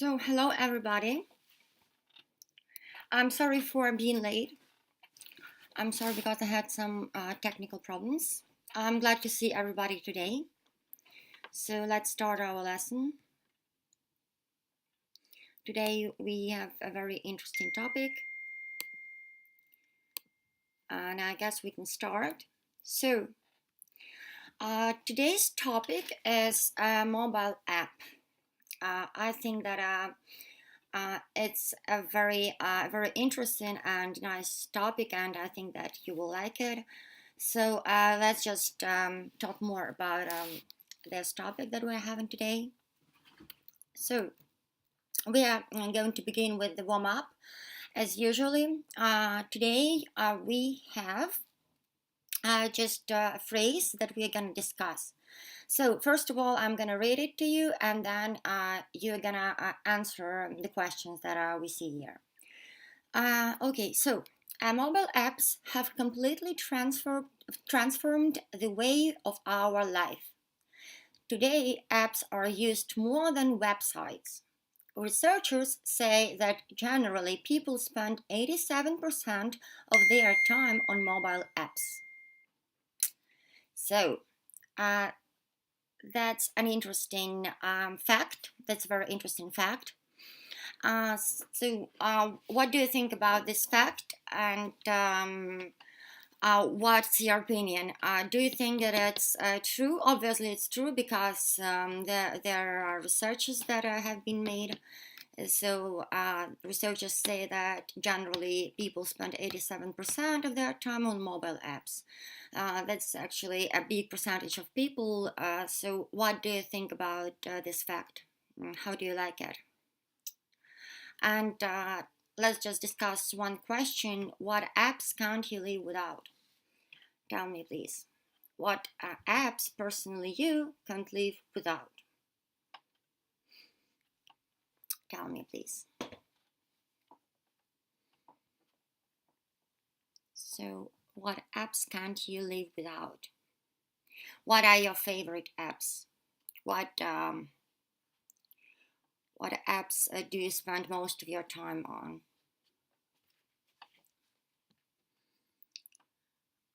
So, hello everybody. I'm sorry for being late. I'm sorry because I had some technical problems. I'm glad to see everybody today. So, let's start our lesson. Today we have a very interesting topic. And I guess we can start. So, today's topic is a mobile app. I think that it's a very interesting and nice topic, and I think that you will like it. So let's just talk more about this topic that we're having today. So we are going to begin with the warm-up as usually. Today we have just a phrase that we're going to discuss. So first of all, I'm going to read it to you, and then you're going to answer the questions that we see here. Okay, so mobile apps have completely transformed the way of our life. Today, apps are used more than websites. Researchers say that generally people spend 87% of their time on mobile apps. So, that's an interesting fact. That's a very interesting fact. So, what do you think about this fact? And what's your opinion? Do you think that it's true? Obviously, it's true because there are researches that have been made. So researchers say that generally people spend 87% of their time on mobile apps. That's actually a big percentage of people. So what do you think about this fact? How do you like it? And let's just discuss one question. What apps can't you live without? Tell me, please. What apps personally you can't live without? Tell me, please. So, what apps can't you live without? What are your favorite apps? What apps do you spend most of your time on?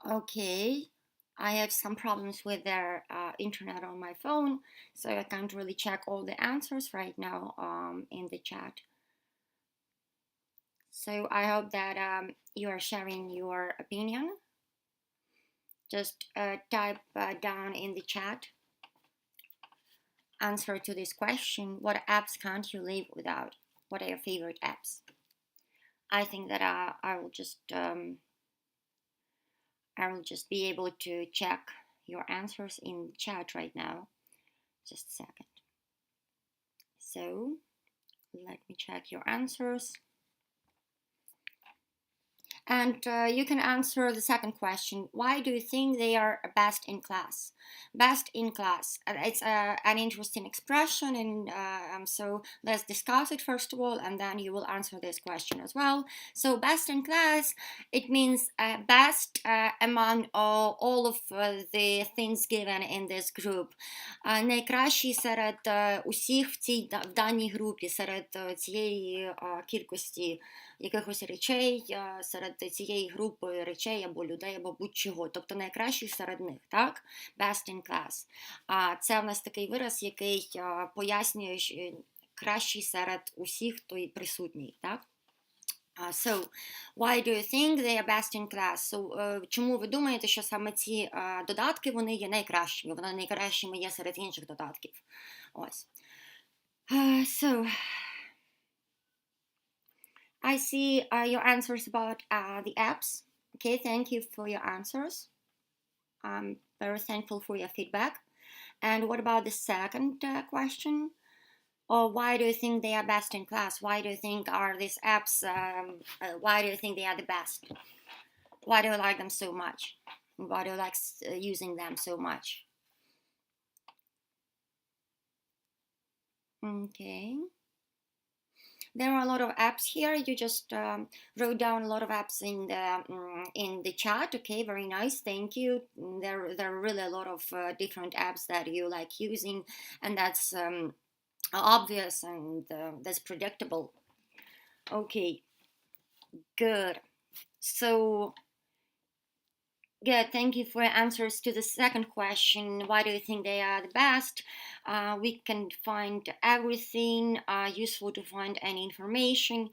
Okay, I have some problems with their internet on my phone, so I can't really check all the answers right now in the chat. So I hope that you are sharing your opinion. Just type down in the chat answer to this question. What apps can't you live without? What are your favorite apps? I think that I will just be able to check your answers in the chat right now. Just a second. So let me check your answers. And you can answer the second question. Why do you think they are best in class? Best in class. It's an interesting expression, and so let's discuss it first of all, and then you will answer this question as well. So best in class, it means best among all of the things given in this group. Найкращий серед усіх в даній групі, серед цієї кількості якихось речей, серед цієї групи речей або людей, або будь-чого. Тобто найкращий серед них, так? Best in class. Це в нас такий вираз, який пояснює кращий серед усіх, хто і присутній, так? So, why do you think they are best in class? So, чому ви думаєте, що саме ці додатки, вони є найкращими? Вони найкращими є серед інших додатків. Ось. So, I see your answers about the apps. Okay, thank you for your answers. I'm very thankful for your feedback. And what about the second question? Or why do you think they are best in class? Why do you think are these apps, why do you think they are the best? Why do you like them so much? Why do you like using them so much? Okay. There are a lot of apps here. You just wrote down a lot of apps in the chat. Okay, very nice. Thank you. There are really a lot of different apps that you like using, and that's obvious and that's predictable. Okay, good. So, good, thank you for your answers to the second question. Why do you think they are the best? We can find everything useful to find any information.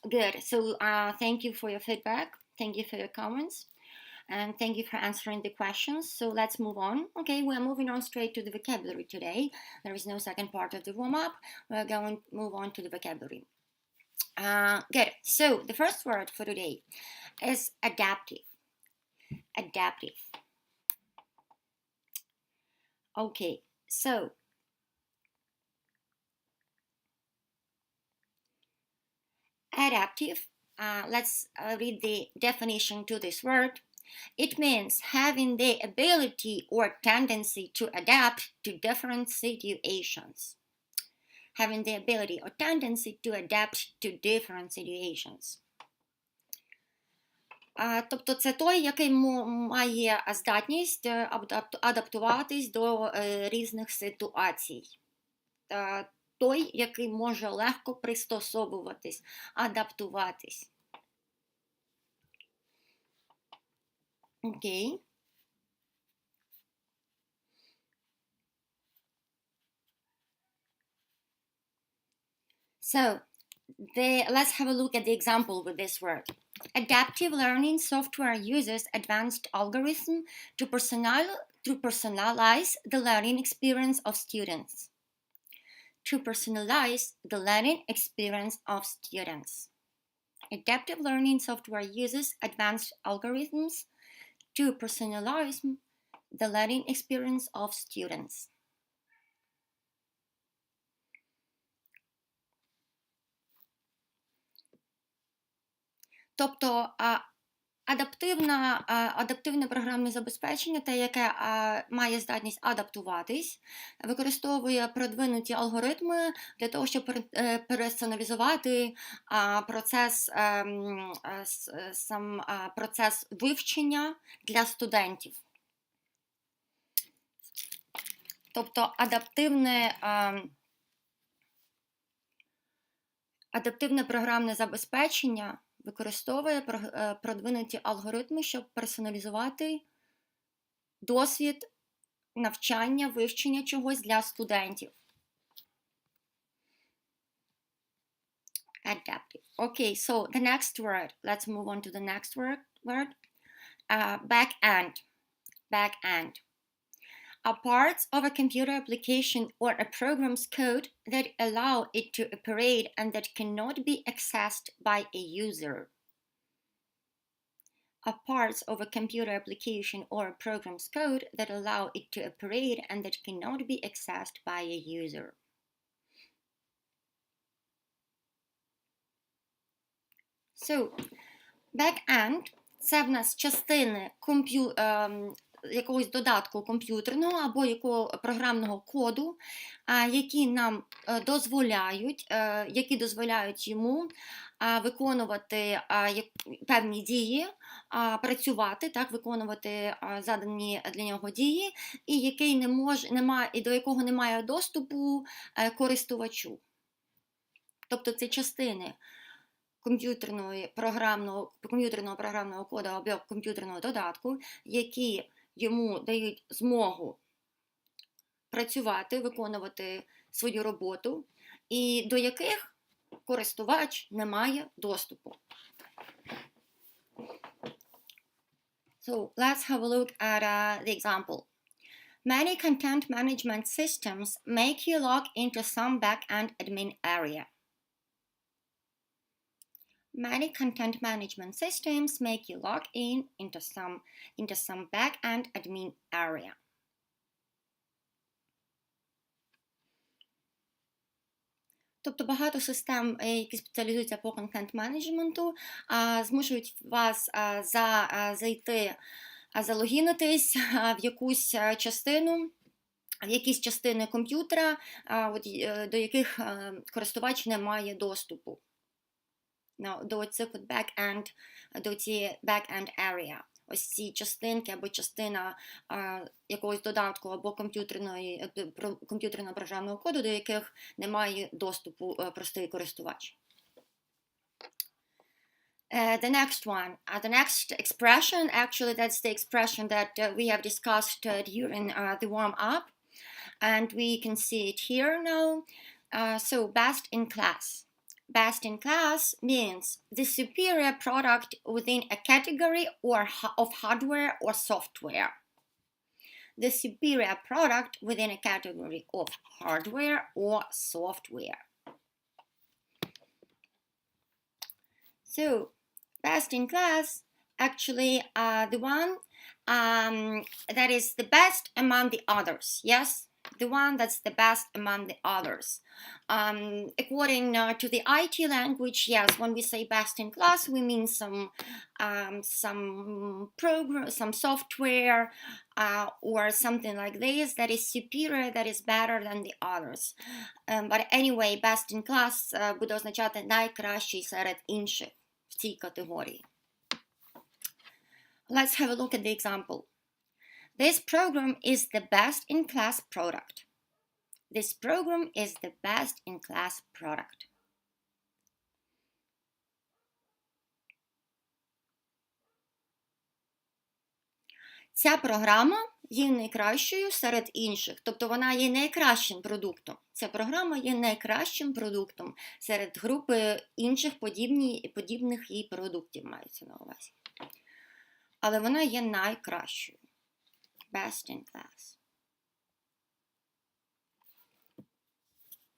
Good, so thank you for your feedback. Thank you for your comments. And thank you for answering the questions. So let's move on. Okay, we're moving on straight to the vocabulary today. There is no second part of the warm-up. We're going to move on to the vocabulary. Good. So the first word for today is adaptive. Adaptive. Okay, so adaptive. Let's read the definition to this word. It means having the ability or tendency to adapt to different situations. Having the ability or tendency to adapt to different situations. Тобто це той, який має здатність адаптуватись до різних ситуацій. Той, який може легко пристосовуватись, адаптуватись. Okay. So, let's have a look at the example with this word. Adaptive learning software uses advanced algorithms to personalize the learning experience of students. To personalize the learning experience of students. Adaptive learning software uses advanced algorithms to personalize the learning experience of students. Тобто адаптивне програмне забезпечення, те, яке має здатність адаптуватись, використовує продвинуті алгоритми для того, щоб персоналізувати процес вивчення для студентів. Тобто адаптивне програмне забезпечення використовує продвинуті алгоритми, щоб персоналізувати досвід навчання, вивчення чогось для студентів. Adaptive. Okay, so the next word. Let's move on to the next word. Back-end. Back-end. Are parts of a computer application or a program's code that allow it to operate and that cannot be accessed by a user. Are parts of a computer application or a program's code that allow it to operate and that cannot be accessed by a user. So, back-end – це в нас частини якогось додатку комп'ютерного або якого програмного коду, які нам дозволяють йому виконувати певні дії, працювати, так, виконувати задані для нього дії, і до якого немає доступу користувачу. Тобто це частини комп'ютерного програмного коду або комп'ютерного додатку, які йому дають змогу працювати, виконувати свою роботу, і до яких користувач не має доступу. So, let's have a look at the example. Many content management systems make you log into some back-end admin area. Many content management systems make you log into some back-end admin area. Тобто багато систем, які спеціалізуються по контент-менеджменту, змушують вас залогінитись в якусь частину, в якісь частини комп'ютера, до яких користувач не має доступу. До цієї back-end area. ось ці частинки або частина якогось додатку або комп'ютерного програмного коду, до яких немає доступу простий користувач. The next one, the next expression, actually that's the expression that we have discussed during the warm-up, and we can see it here now. So best in class. Best in class means the superior product within a category of hardware or software. The superior product within a category of hardware or software. So, best in class, actually the one that is the best among the others, yes? The one that's the best among the others. According to the IT language, yes, when we say best in class, we mean some program, some software, or something like this that is superior, that is better than the others. But anyway, best in class буде означати найкращий серед інших в цій категорії. Let's have a look at the example. This program is the best-in-class product. This program is the best-in-class product. Ця програма є найкращою серед інших, тобто вона є найкращим продуктом. Ця програма є найкращим продуктом серед групи інших подібних їй продуктів, мається на увазі. Але вона є найкращою. Best in class.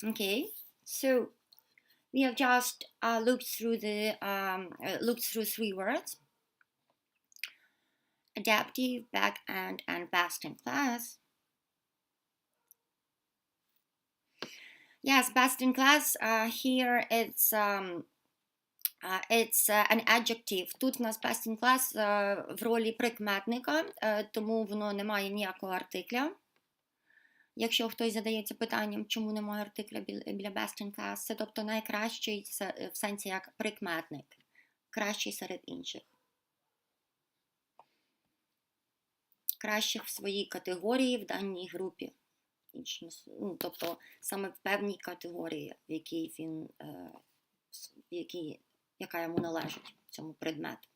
Okay, so we have just looked through three words: adaptive, back-end, and best in class. Yes, best in class. Here it's an adjective. Тут в нас best in class в ролі прикметника, тому воно не має ніякого артикля. Якщо хтось задається питанням, чому немає артикля біля best in class, це тобто найкращий в сенсі як прикметник, кращий серед інших. Кращих в своїй категорії в даній групі. Тобто саме в певній категорії, в якій він, яка йому належить цьому предмету.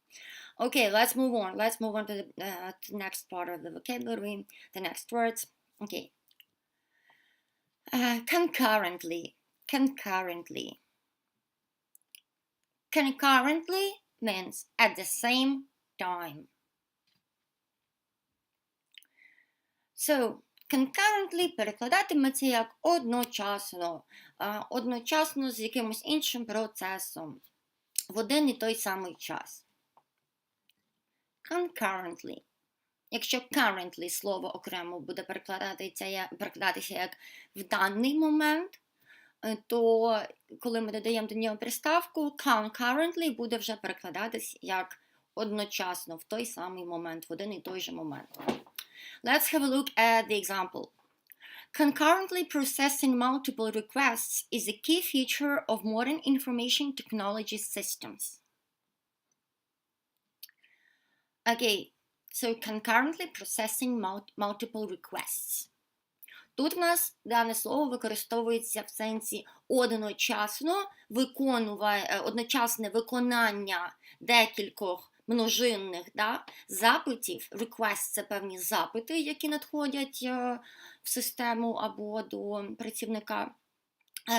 Okay, let's move on. Let's move on to the next part of the vocabulary, the next words. Okay. Concurrently. Concurrently. Concurrently means at the same time. So, concurrently перекладатиметься як одночасно. Одночасно з якимось іншим процесом. В один і той самий час. Concurrently. Якщо currently слово окремо буде перекладатися як в даний момент, то коли ми додаємо до нього приставку, concurrently буде вже перекладатись як одночасно, в той самий момент, в один і той же момент. Let's have a look at the example. Concurrently processing multiple requests is a key feature of modern information technology systems. Okay, so concurrently processing multiple requests. Тут в нас дане слово використовується в сенсі одночасне виконання декількох множинних запитів. Requests – це певні запити, які надходять в систему або до працівника.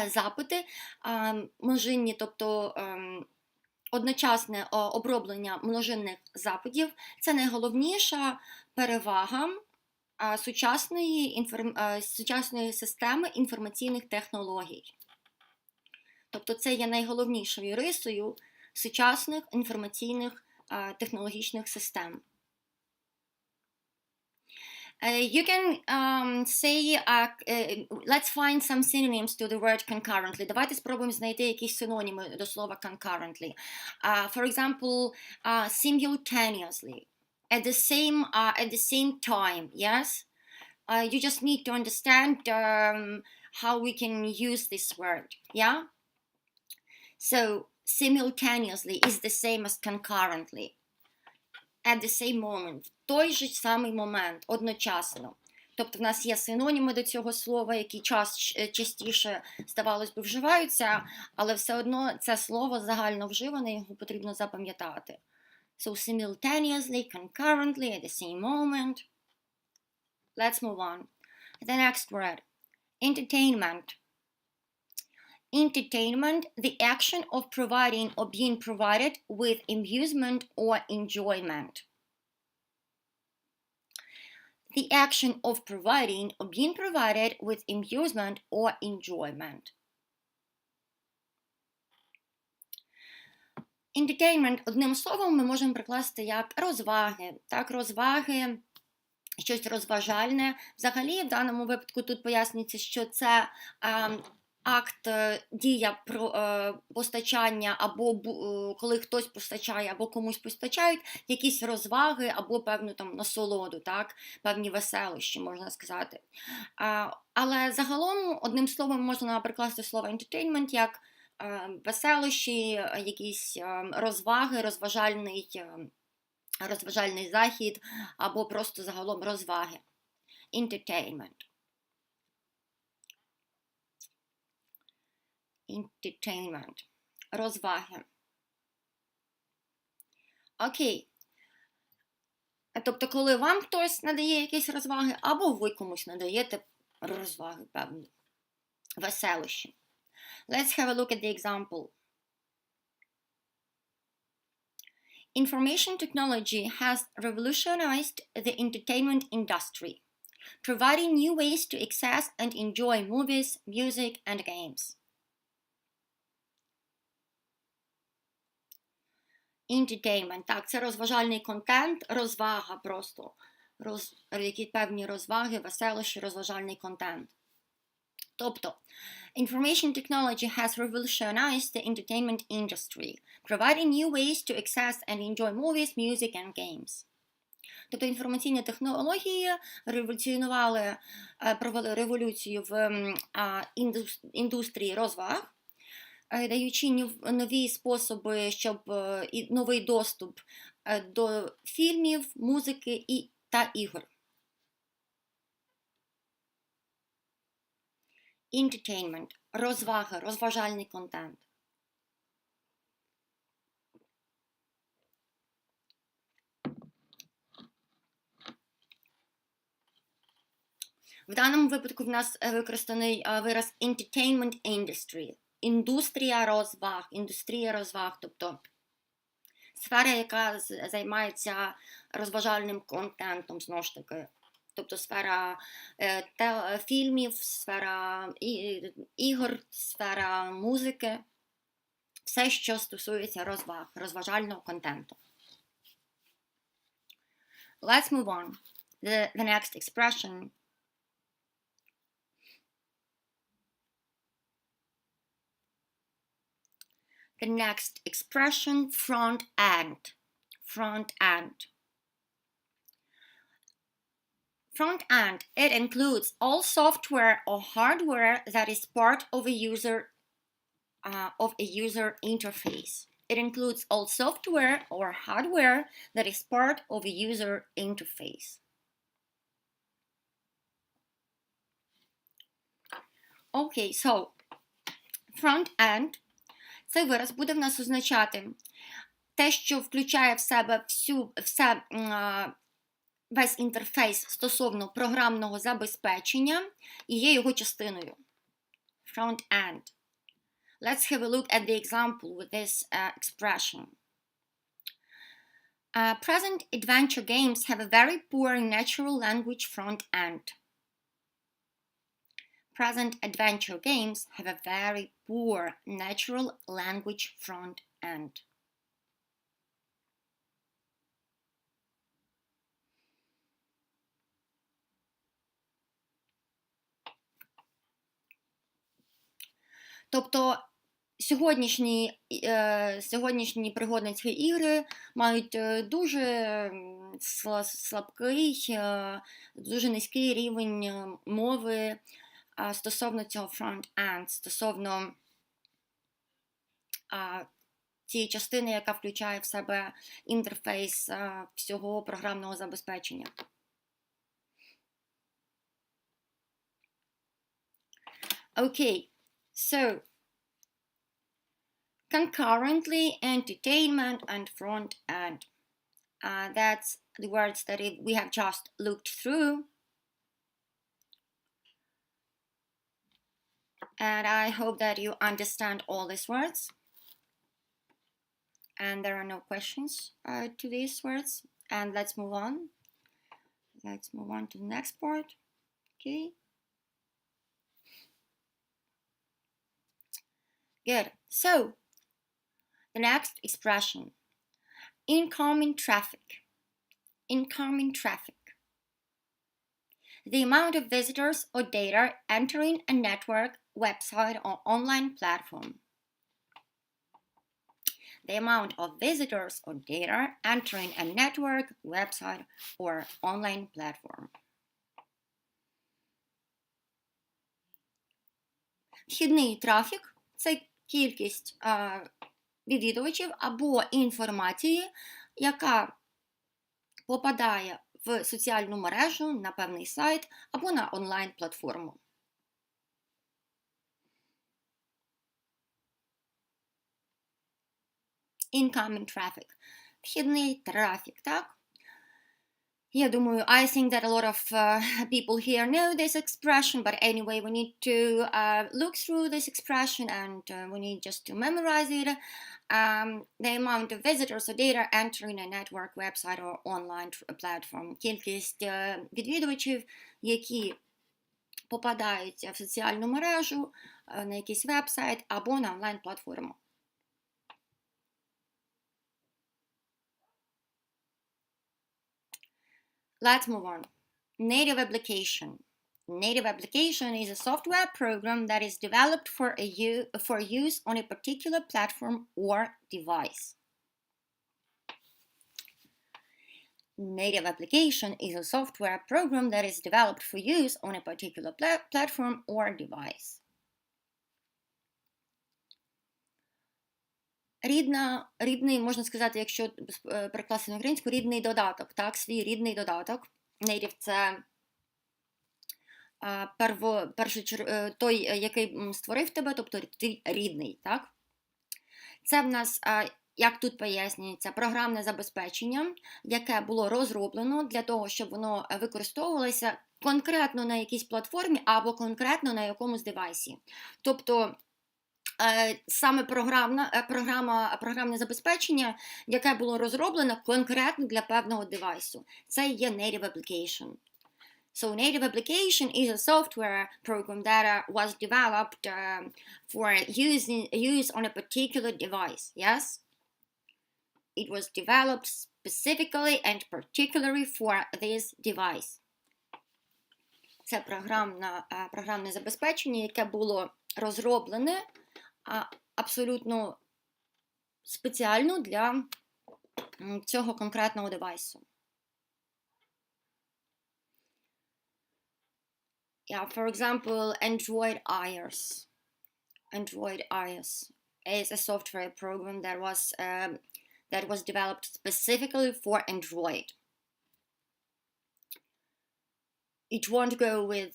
Запити множинні, тобто одночасне оброблення множинних запитів – це найголовніша перевага сучасної системи інформаційних технологій. Тобто це є найголовнішою рисою сучасних інформаційних технологічних систем. You can say, let's find some synonyms to the word concurrently. Давайте спробуємо знайти якісь синоніми до слова concurrently. For example, simultaneously, at the same time, yes? You just need to understand how we can use this word, yeah? So, simultaneously is the same as concurrently. at the same moment, в той же самий момент, одночасно. Тобто в нас є синоніми до цього слова, які частіше, здавалось би, вживаються, але все одно це слово загально вживане, його потрібно запам'ятати. So simultaneously, concurrently, at the same moment. Let's move on. The next word, entertainment. Entertainment, the action of providing or being provided with amusement or enjoyment. The action of providing or being provided with amusement or enjoyment. Entertainment, одним словом, ми можемо прикласти як розваги. Так, розваги, щось розважальне. Взагалі, в даному випадку тут пояснюється, що це акт, дія постачання, або коли хтось постачає, або комусь постачають якісь розваги, або певну там насолоду, так? Певні веселощі, можна сказати. Але загалом, одним словом, можна прикласти слово entertainment як веселощі, якісь розваги, розважальний захід, або просто загалом розваги. Entertainment. Entertainment. Розваги. Окей. Тобто, коли вам хтось надає якісь розваги, або ви комусь надаєте розваги, певні, веселощі. Let's have a look at the example. Information technology has revolutionized the entertainment industry, providing new ways to access and enjoy movies, music, and games. Entertainment, так, це розважальний контент, розвага просто. Які певні розваги, веселощі, розважальний контент. Тобто, information technology has revolutionized the entertainment industry, providing new ways to access and enjoy movies, music and games. Тобто, інформаційні технології провели революцію в індустрії розваг, даючи нові способи, новий доступ до фільмів, музики та ігор. Entertainment – розвага, розважальний контент. В даному випадку в нас використаний вираз entertainment industry. Індустрія розваг, тобто сфера, яка займається розважальним контентом, знову ж таки. Тобто сфера фільмів, сфера ігор, сфера музики. Все, що стосується розваг, розважального контенту. Let's move on. The next expression. The next expression, front end. Front end. Front end, it includes all software or hardware that is part of a user interface. It includes all software or hardware that is part of a user interface. Okay, so front end, цей вираз буде в нас означати те, що включає в себе весь інтерфейс стосовно програмного забезпечення і є його частиною. Front end. Let's have a look at the example with this expression. Present adventure games have a very poor natural language front end. Present adventure games have a very poor natural language front end. Тобто сьогоднішні пригодницькі ігри мають дуже слабкий, дуже низький рівень мови стосовно цього front-end, стосовно тієї частини, яка включає в себе інтерфейс всього програмного забезпечення. Okay, so concurrently, entertainment and front end. That's the words that we have just looked through. And I hope that you understand all these words. And there are no questions to these words. And let's move on. Let's move on to the next part. Okay. Good. So, the next expression. Incoming traffic. Incoming traffic. The amount of visitors or data entering a network, website, or online platform. The amount of visitors or data entering a network, website, or online platform. Вхідний трафік – це кількість відвідувачів або інформації, яка попадає в соціальну мережу, на певний сайт або на онлайн-платформу. Incoming traffic. Вхідний трафік, так? Я думаю, I think that a lot of people here know this expression, but anyway, we need to look through this expression and we need just to memorize it. The amount of visitors or data entering a network, website or online platform. Кількість відвідувачів, які попадають в соціальну мережу, на якийсь веб-сайт або на онлайн-платформу. Let's move on. Native application. Native application is a software program that is developed for use on a particular platform or device. Native application is a software program that is developed for use on a particular platform or device. Рідний, можна сказати, якщо перекласти на українську, рідний додаток, так, свій рідний додаток. Native – це той, який створив тебе, тобто ти рідний, так? Це в нас, як тут пояснюється, програмне забезпечення, яке було розроблено для того, щоб воно використовувалося конкретно на якійсь платформі або конкретно на якомусь девайсі. Тобто, саме програмне забезпечення, яке було розроблено конкретно для певного девайсу. Це є native application. So native application is a software program that was developed for use on a particular device. Yes? It was developed specifically and particularly for this device. Це програмне забезпечення, яке було розроблене абсолютно спеціально для цього конкретного девайсу. Yeah, for example, Android iOS. Android iOS is a software program that was developed specifically for Android. It won't go with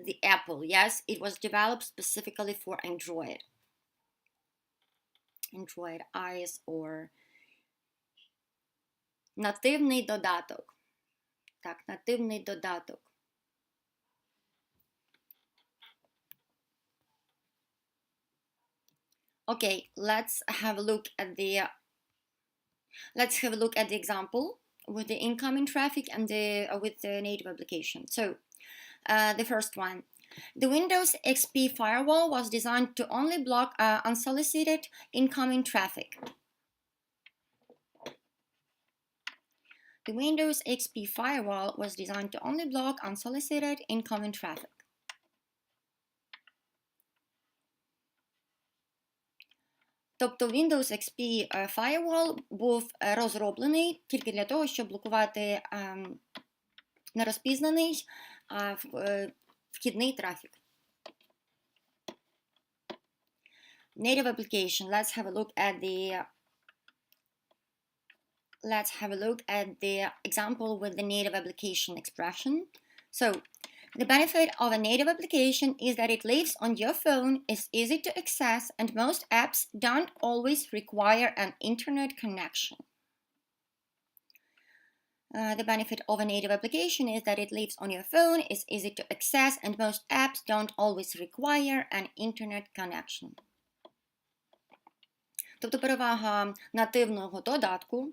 the Apple. Yes, it was developed specifically for Android. Android iOS or нативний додаток. Так, нативний додаток. Okay, let's have a look at the example with the incoming traffic and with the native application. So, the first one. The Windows XP firewall was designed to only block unsolicited incoming traffic. The Windows XP firewall was designed to only block unsolicited incoming traffic. Тобто Windows XP Firewall був розроблений тільки для того, щоб блокувати нерозпізнаний вхідний трафік. Native application. Let's have a look at the example with the native application expression. So, the benefit of a native application is that it lives on your phone, is easy to access, and most apps don't always require an internet connection. The benefit of a native application is that it lives on your phone, is easy to access, and most apps don't always require an internet connection. Тобто перевага нативного додатку.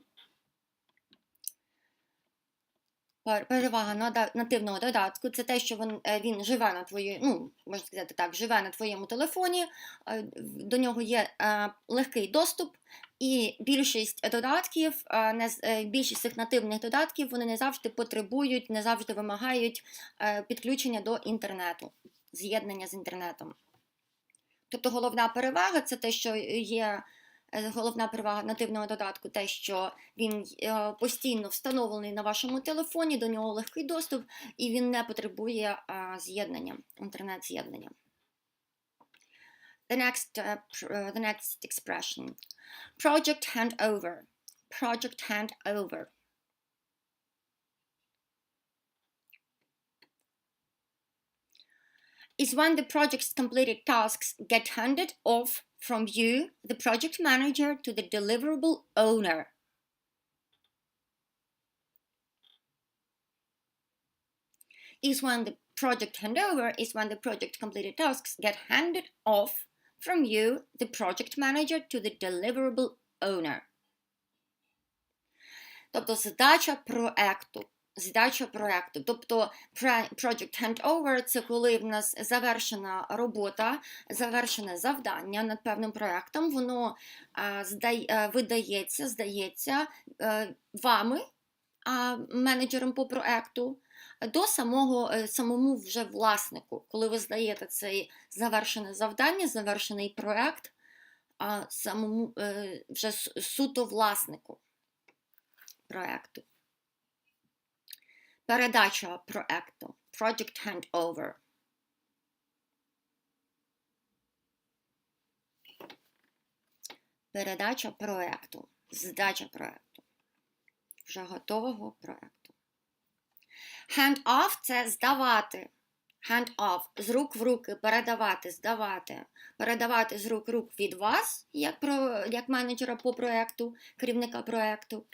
Перевага нативного додатку – це те, що він живе на можна сказати так, живе на твоєму телефоні, до нього є легкий доступ, і більшість додатків, більшість цих нативних додатків, вони не завжди потребують, не завжди вимагають підключення до інтернету, з'єднання з інтернетом. Тобто головна перевага – це те, що є головна перевага нативного додатку, те, що він постійно встановлений на вашому телефоні, до нього легкий доступ, і він не потребує з'єднання, інтернет-з'єднання. The next expression. Project handover. Project handover. Is when the project's completed tasks get handed off from you, the project manager, to the deliverable owner. Is when the project handover is when the project completed tasks get handed off from you, the project manager, to the deliverable owner. Тобто задача проекту. Тобто project handover – це коли в нас завершена робота, завершене завдання над певним проектом, воно здається вами, менеджером по проекту, до самому вже власнику. Коли ви здаєте це завершене завдання, завершений проект, самому вже суто власнику проекту. Передача проекту. Project handover. Передача проекту. Здача проекту. Вже готового проекту. Hand off – це здавати. Hand off – з рук в руки, передавати, здавати. Передавати з рук в рук від вас, як менеджера по проекту, керівника проекту,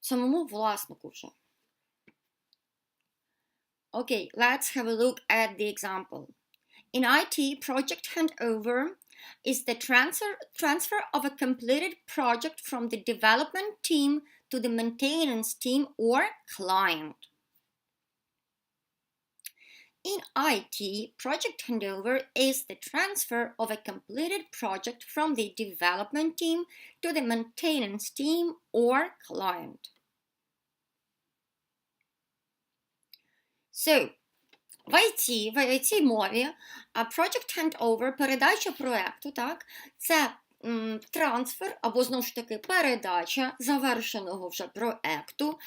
самому власнику вже. Okay, let's have a look at the example. In IT, project handover is the transfer of a completed project from the development team to the maintenance team or client. In IT, project handover is the transfer of a completed project from the development team to the maintenance team or client. So, в IT-мові project handover, передача проекту, так, це трансфер, або, знову ж таки, передача завершеного вже проекту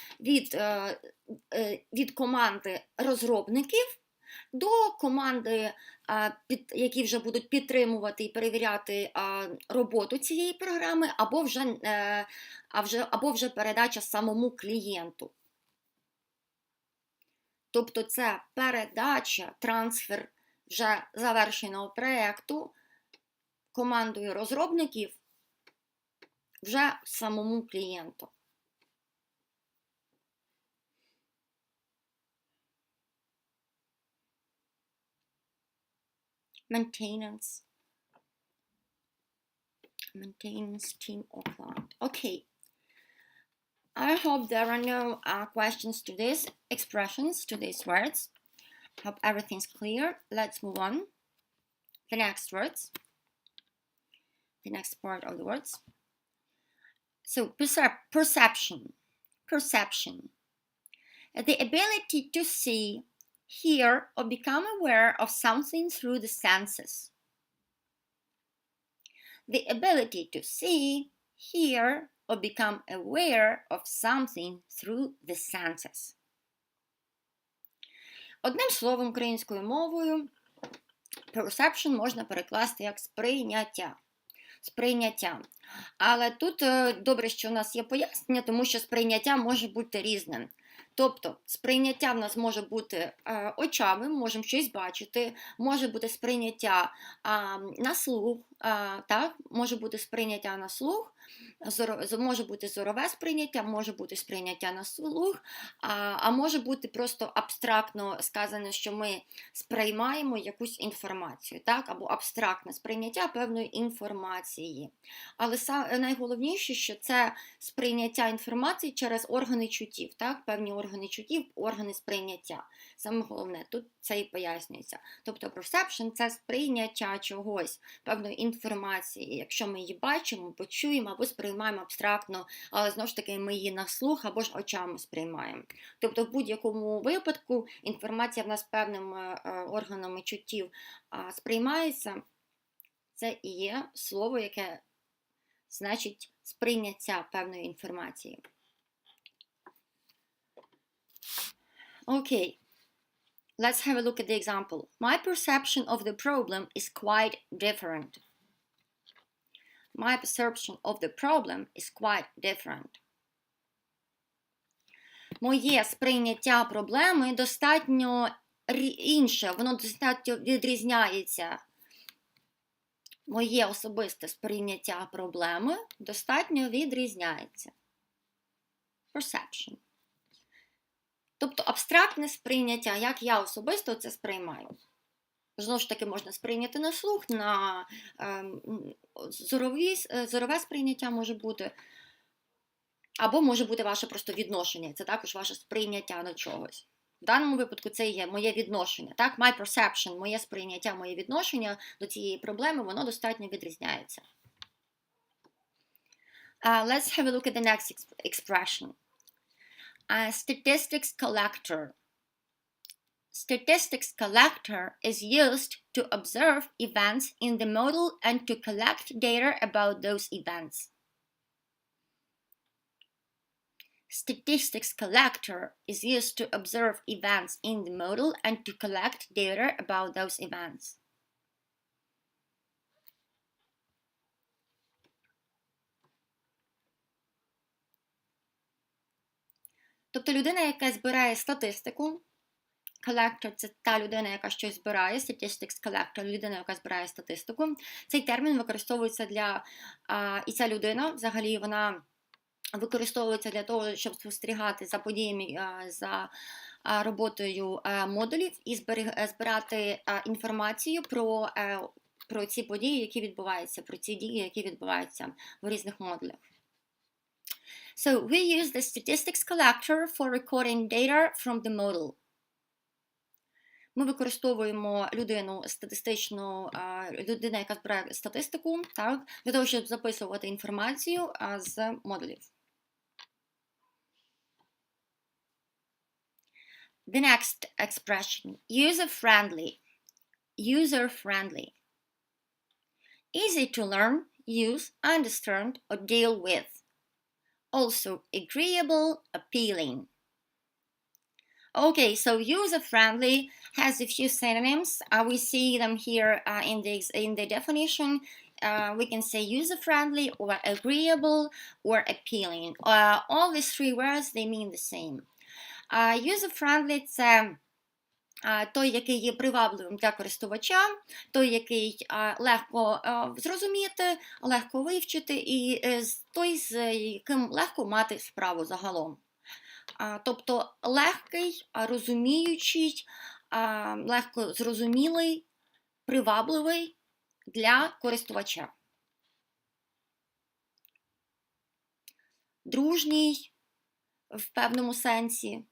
від команди розробників до команди, які вже будуть підтримувати і перевіряти роботу цієї програми, або вже передача самому клієнту. Тобто це передача, трансфер вже завершеного проєкту командою розробників вже самому клієнту. Maintenance team or client. Okay. I hope there are no questions to these expressions, to these words. Hope everything's clear. Let's move on. The next words. The next part of the words. So, perception. Perception. The ability to see, hear, or become aware of something through the senses. The ability to see, hear, or become aware of something through the senses. Одним словом, українською мовою, Perception можна перекласти як сприйняття. Але тут добре, що у нас є пояснення, тому що сприйняття може бути різним. Тобто, сприйняття в нас може бути очами, ми можемо щось бачити, може бути сприйняття на слух, так? Може бути сприйняття на слух, може бути зорове сприйняття, може бути сприйняття на слух, а може бути просто абстрактно сказано, що ми сприймаємо якусь інформацію, так? Або абстрактне сприйняття певної інформації. Але найголовніше, що це сприйняття інформації через органи чуттів, так? Певні органи чуттів, органи сприйняття. Саме головне, тут це і пояснюється. Тобто perception – це сприйняття чогось, певної інформації. Якщо ми її бачимо, почуємо або сприймаємо абстрактно, але знову ж таки ми її на слух або ж очами сприймаємо. Тобто в будь-якому випадку інформація в нас певними органами чуттів сприймається. Це і є слово, яке значить сприйняття певної інформації. Okay, let's have a look at the example. My perception of the problem is quite different. My perception of the problem is quite different. Моє сприйняття проблеми достатньо інше, воно достатньо відрізняється. Моє особисте сприйняття проблеми достатньо відрізняється. Perception. Тобто абстрактне сприйняття, як я особисто це сприймаю. Знову ж таки, можна сприйняти на слух, на зорове сприйняття може бути, або може бути ваше просто відношення, це також ваше сприйняття до чогось. В даному випадку це є моє відношення, так? My perception, моє сприйняття, моє відношення до цієї проблеми, воно достатньо відрізняється. Let's have a look at the next expression. Statistics collector. Statistics collector is used to observe events in the model and to collect data about those events. Statistics collector is used to observe events in the model and to collect data about those events. Тобто людина, яка збирає статистику, collector – це та людина, яка щось збирає, statistics collector – людина, яка збирає статистику. Цей термін використовується для, і ця людина, взагалі, вона використовується для того, щоб спостерігати за подіями, за роботою модулів і збирати інформацію про ці події, які відбуваються, про ці дії, які відбуваються в різних модулях. So we use the statistics collector for recording data from the model. Ми використовуємо людину, яка збирає статистику, так, для того, щоб записувати інформацію з модулів. The next expression, user-friendly. User-friendly. Easy to learn, use, understand, or deal with. Also agreeable, appealing. Okay, so user-friendly has a few synonyms. We see them here in the definition. We can say user-friendly or agreeable or appealing. All these three words, they mean the same. User-friendly – це той, який є привабливим для користувача, той, який легко зрозуміти, легко вивчити, і той, з яким легко мати справу загалом. Тобто легкий, розуміючий, легко зрозумілий, привабливий для користувача. Дружній в певному сенсі.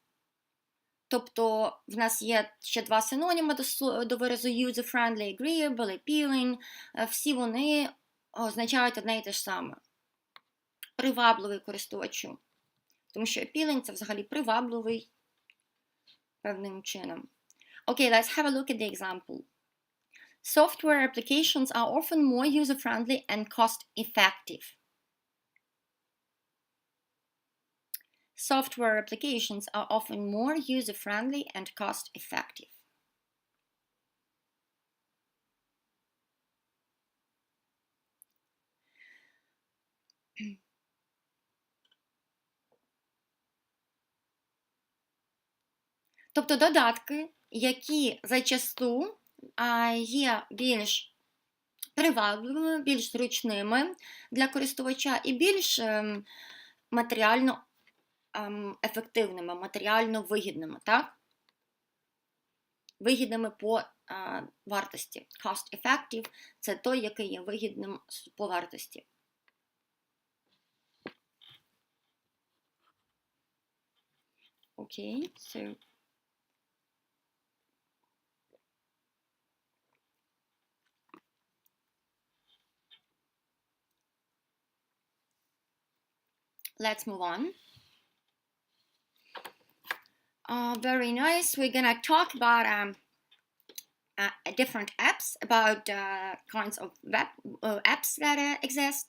Тобто в нас є ще два синоніми до виразу user-friendly, agreeable, appealing. Всі вони означають одне і те ж саме. Привабливий користувачу. Тому що appealing – це взагалі привабливий певним чином. Okay, let's have a look at the example. Software applications are often more user-friendly and cost-effective. Software applications are often more user-friendly and cost-effective. Тобто додатки, які зачасту є більш привабливими, більш зручними для користувача і більш матеріально ефективними, матеріально вигідними, так? Вигідними по вартості. Cost effective – це той, який є вигідним по вартості. Okay, so let's move on. Very nice. We're gonna talk about different apps, about kinds of web apps that exist.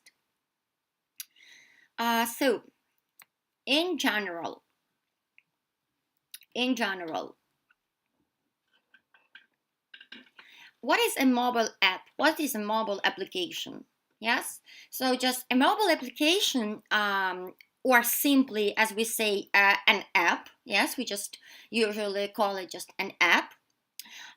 So, in general, what is a mobile app? What is a mobile application? Yes, so just a mobile application, or simply, as we say, an app. Yes, we just usually call it just an app.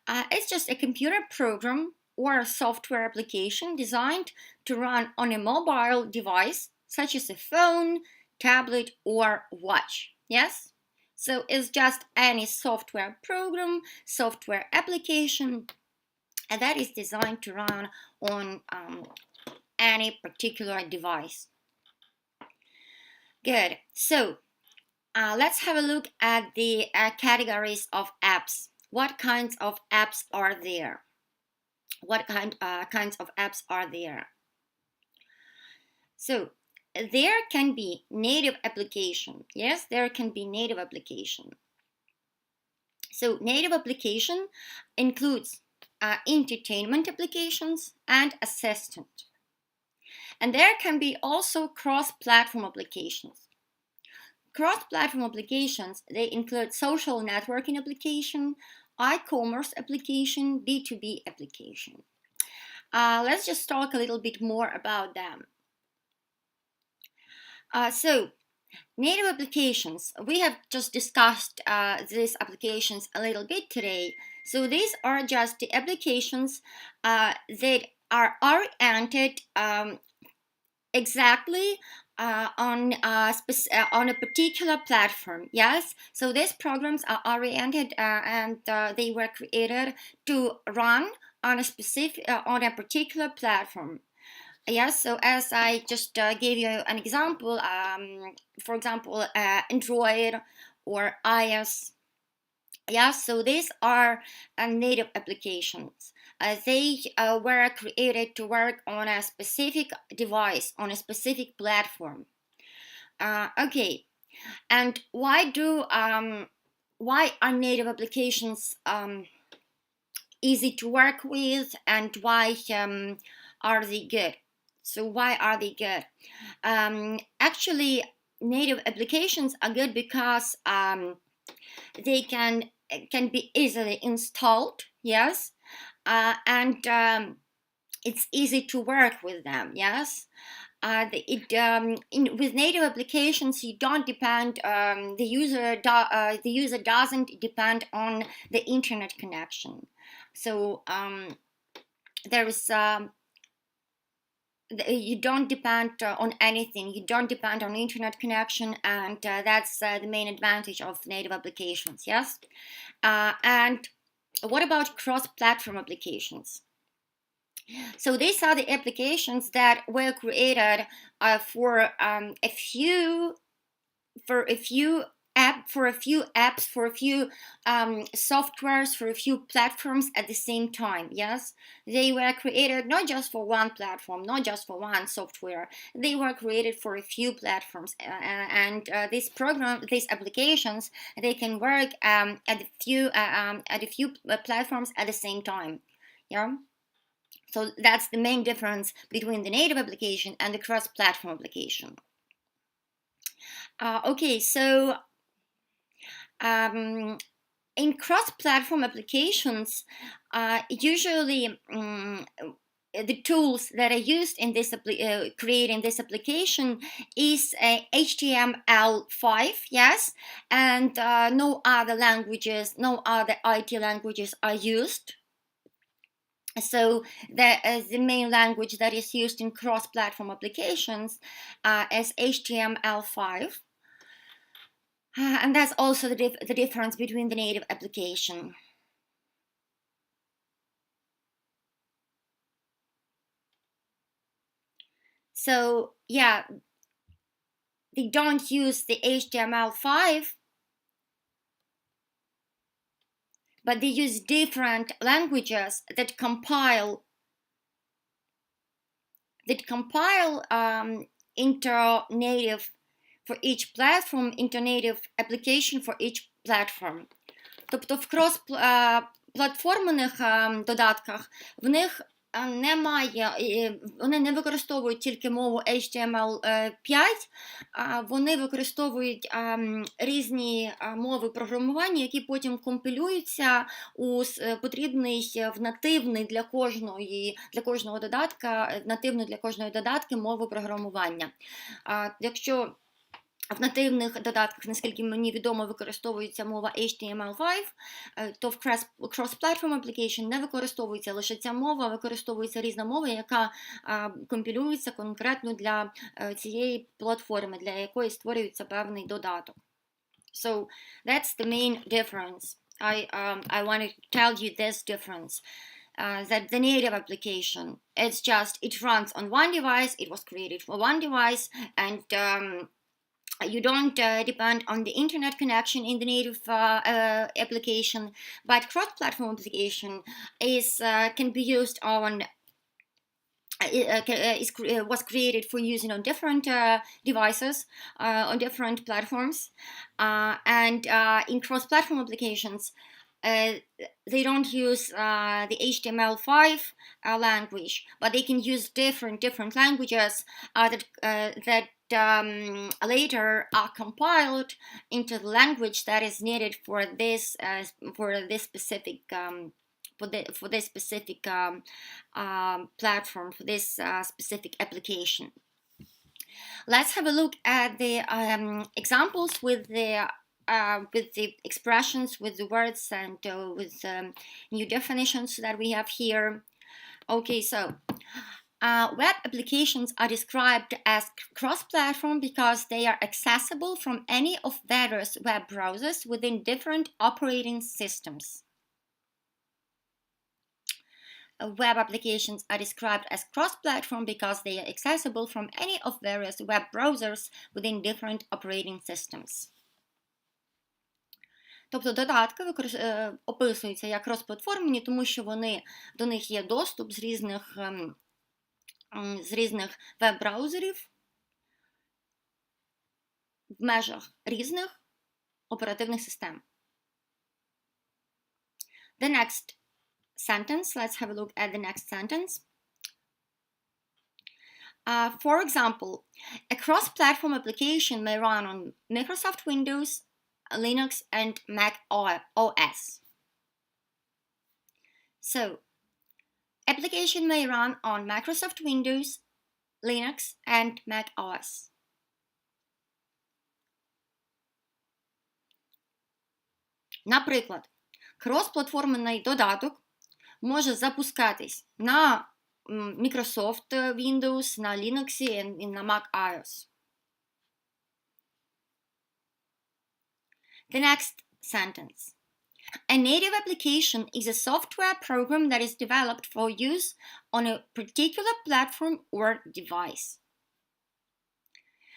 It's just a computer program or a software application designed to run on a mobile device, such as a phone, tablet, or watch. Yes, so it's just any software program, software application, and that is designed to run on any particular device. Good. So let's have a look at the categories of apps. What kinds of apps are there? What kinds of apps are there? So there can be native application. Yes, there can be native application. So native application includes entertainment applications and assistant. And there can be also cross-platform applications. Cross-platform applications, they include social networking application, e-commerce application, B2B application. Let's just talk a little bit more about them. So, native applications, we have just discussed these applications a little bit today. So these are just the applications that are oriented exactly on a particular platform. Yes, so these programs are oriented and they were created to run on a particular platform. Yes, so as I just gave you an example, for example, Android or iOS. Yes, so these are native applications. They were created to work on a specific device, on a specific platform. Okay, and why are native applications easy to work with, and why are they good? So why are they good? Actually, native applications are good because they can be easily installed. Yes, and it's easy to work with them. Yes, with native applications, you don't depend. The user doesn't depend on the internet connection. So there is. You don't depend on anything. You don't depend on internet connection, and that's the main advantage of native applications. Yes, and what about cross-platform applications? So these are the applications that were created for a few apps, for a few softwares, for a few platforms at the same time. Yes, they were created not just for one platform, not just for one software. They were created for a few platforms, and these applications, they can work at a few platforms at the same time. Yeah. So that's the main difference between the native application and the cross-platform application. Okay, so in cross-platform applications, usually the tools that are used in this creating this application is HTML5, yes, and no other languages, no other IT languages are used. So the main language that is used in cross-platform applications is HTML5. And that's also the difference between the native application. So yeah, they don't use the HTML5, but they use different languages that compile inter-native for each platform, inter-native application for each platform. Тобто в крос-платформених додатках в них немає, вони не використовують тільки мову HTML5, вони використовують різні мови програмування, які потім компілюються у потрібний в нативний для кожного додатка, нативну для кожної додатки мову програмування. Якщо в нативних додатках, наскільки мені відомо, використовується мова HTML5, то в cross-platform application не використовується лише ця мова, використовується різна мова, яка компілюється конкретно для цієї платформи, для якої створюється певний додаток. So that's the main difference. I want to tell you this difference. That the native application, it's just, it runs on one device, it was created for one device, and you don't depend on the internet connection in the native application, but cross-platform application can be used on was created for using on different devices, on different platforms, and in cross-platform applications they don't use the HTML5 language, but they can use different languages that later are compiled into the language that is needed for this specific platform, for this specific application. Let's have a look at the examples with the expressions, with the words, and with new definitions that we have here. Okay, so web applications are described as cross-platform because they are accessible from any of various web browsers within different operating systems. Web applications are described as cross-platform because they are accessible from any of various web browsers within different operating systems. Тобто додатки описуються як крос-платформені, тому що до них є доступ з різних веб-браузерів в межах різних оперативних систем. The next sentence, let's have a look at the next sentence. For example, a cross-platform application may run on Microsoft Windows, Linux, and Mac OS. So, application may run on Microsoft Windows, Linux, and Mac OS. Наприклад, крос-платформений додаток може запускатись на Microsoft Windows, на Linux і на Mac OS. The next sentence. A native application is a software program that is developed for use on a particular platform or device.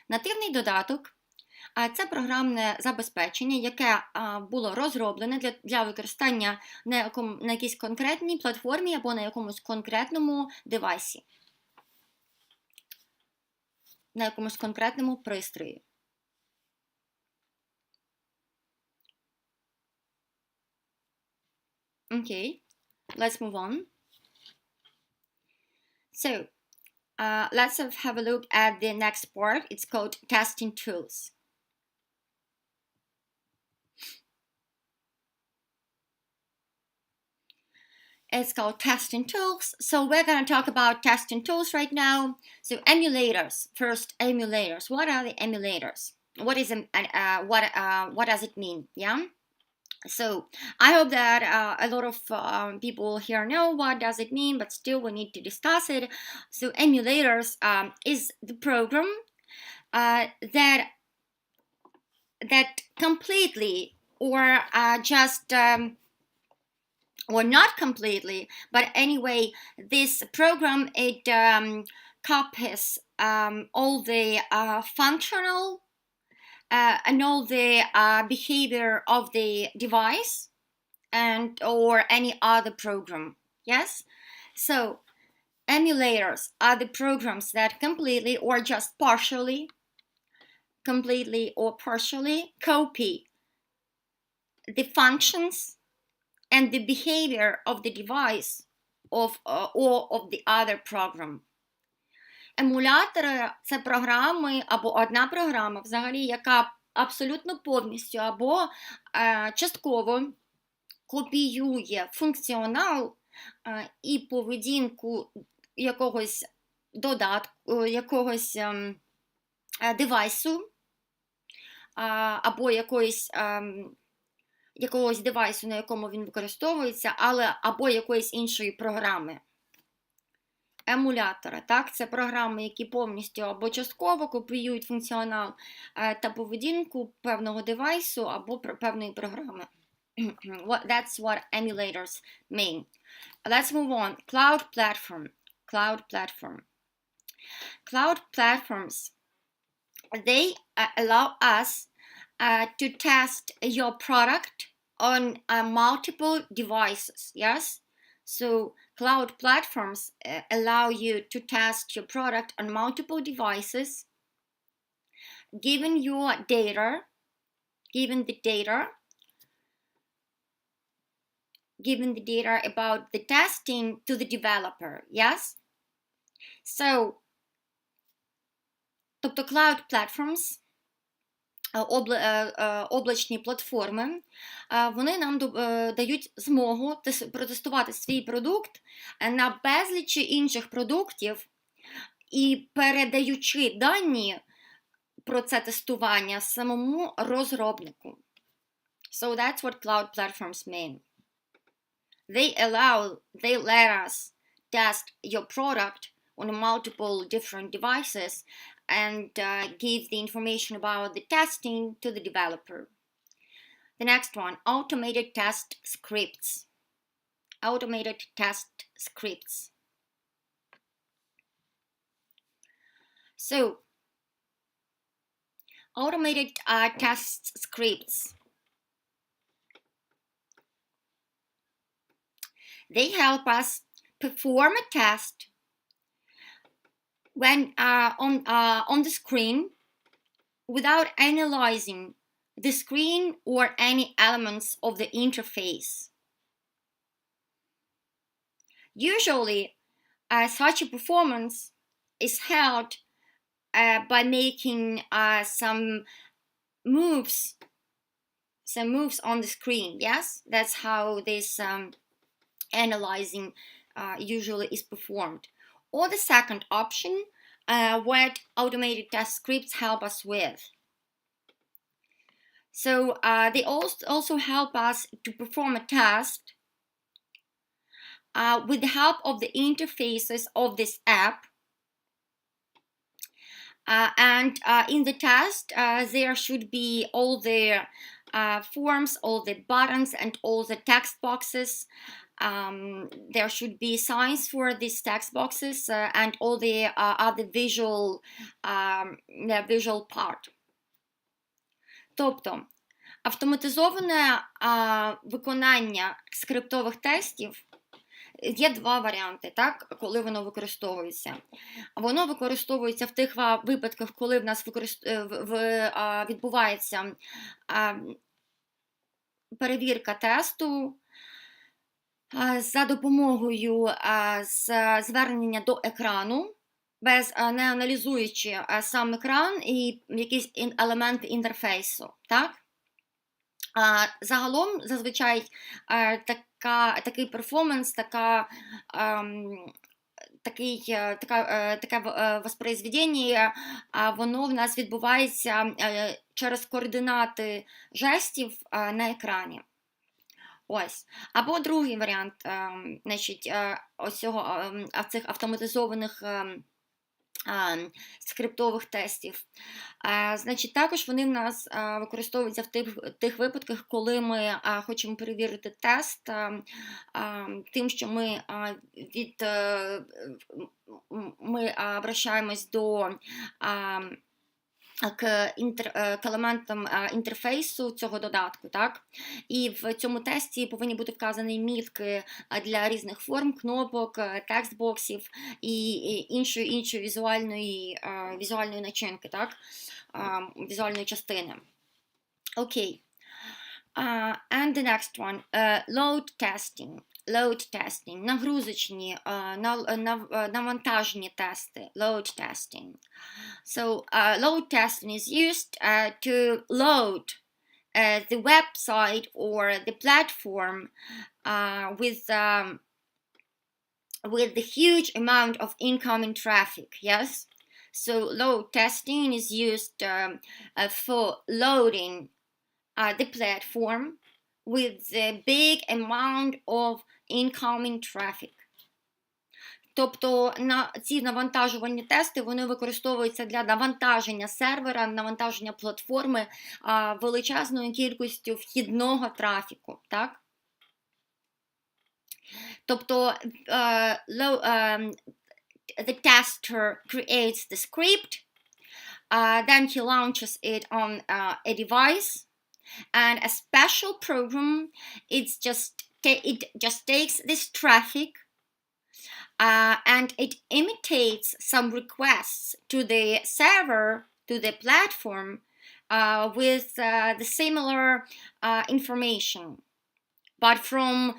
Нативний додаток – це програмне забезпечення, яке було розроблене для використання на якійсь конкретній платформі або на якомусь конкретному девайсі, на якомусь конкретному пристрої. Okay, let's move on. So, let's have a look at the next part. It's called testing tools. It's called testing tools. So we're going to talk about testing tools right now. So emulators. First, emulators. What are the emulators? What is what does it mean? Yeah. So I hope that a lot of people here know what does it mean, but still we need to discuss it. So emulators is the program that completely or just or not completely, but anyway, this program, it copies all the functional and all the behavior of the device and or any other program. Yes, so emulators are the programs that completely or just partially copy the functions and the behavior of the device or of the other program. Емулятори – це програми або одна програма, взагалі, яка абсолютно повністю або частково копіює функціонал і поведінку якогось додатку, якогось девайсу або якогось девайсу, на якому він використовується, або якоїсь іншої програми. Емулятори, так, це програми, які повністю або частково копіюють функціонал та поведінку певного девайсу або певної програми. That's what emulators mean. Let's move on. Cloud platform. Cloud platforms, they allow us to test your product on multiple devices, yes? So cloud platforms allow you to test your product on multiple devices, given the data about the testing to the developer, yes? So, тобто cloud platforms, облачні платформи, вони нам дають змогу протестувати свій продукт на безлічі інших продуктів і передаючи дані про це тестування самому розробнику. So that's what cloud platforms mean. They let us test your product on multiple different devices and give the information about the testing to the developer. The next one, automated test scripts. Automated test scripts. So, automated test scripts. They help us perform a test when on the screen without analyzing the screen or any elements of the interface. Usually, such a performance is held by making some moves on the screen. Yes, that's how this analyzing usually is performed. Or the second option, what automated test scripts help us with. So they also help us to perform a test with the help of the interfaces of this app. And in the test, there should be all the forms, all the buttons, and all the text boxes. There should be signs for these text boxes and all the other visual part. Тобто, автоматизоване виконання скриптових тестів є два варіанти, так, коли воно використовується. Воно використовується в тих випадках, коли в нас відбувається перевірка тесту за допомогою звернення до екрану, не аналізуючи сам екран і якісь елементи інтерфейсу. Так? Загалом, зазвичай, такий перформанс, таке воспроизведення, воно в нас відбувається через координати жестів на екрані. Ось. Або другий варіант, значить, цих автоматизованих скриптових тестів. Значить, також вони в нас використовуються в тих випадках, коли ми хочемо перевірити тест тим, що ми обращаємось к елементам інтерфейсу цього додатку, так? І в цьому тесті повинні бути вказані мітки для різних форм, кнопок, текстбоксів і іншої візуальної начинки, так? Візуальної частини. Окей. And the next one, load testing. Load testing, нагрузочні, навантажені тести, load testing. So, load testing is used to load the website or the platform with the huge amount of incoming traffic, yes? So, load testing is used for loading the platform with the big amount of incoming traffic. Тобто ці навантажувальні тести, вони використовуються для навантаження сервера, навантаження платформи величезною кількістю вхідного трафіку, так? Тобто the tester creates the script, then he launches it on a device, and a special program, it just takes this traffic and it imitates some requests to the server, to the platform, with the similar information, but from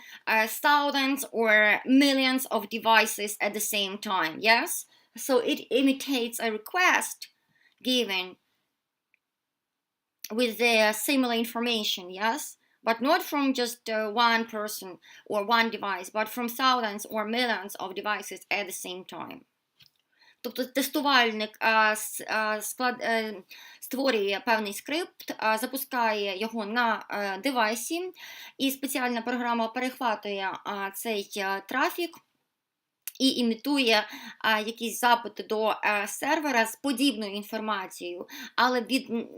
thousands or millions of devices at the same time, yes? So it imitates a request given with the similar information, yes? But not from just one person or one device, but from thousands or millions of devices at the same time. Тобто тестувальник створює певний скрипт, запускає його на девайсі, і спеціальна програма перехватує цей трафік і імітує якісь запити до сервера з подібною інформацією, але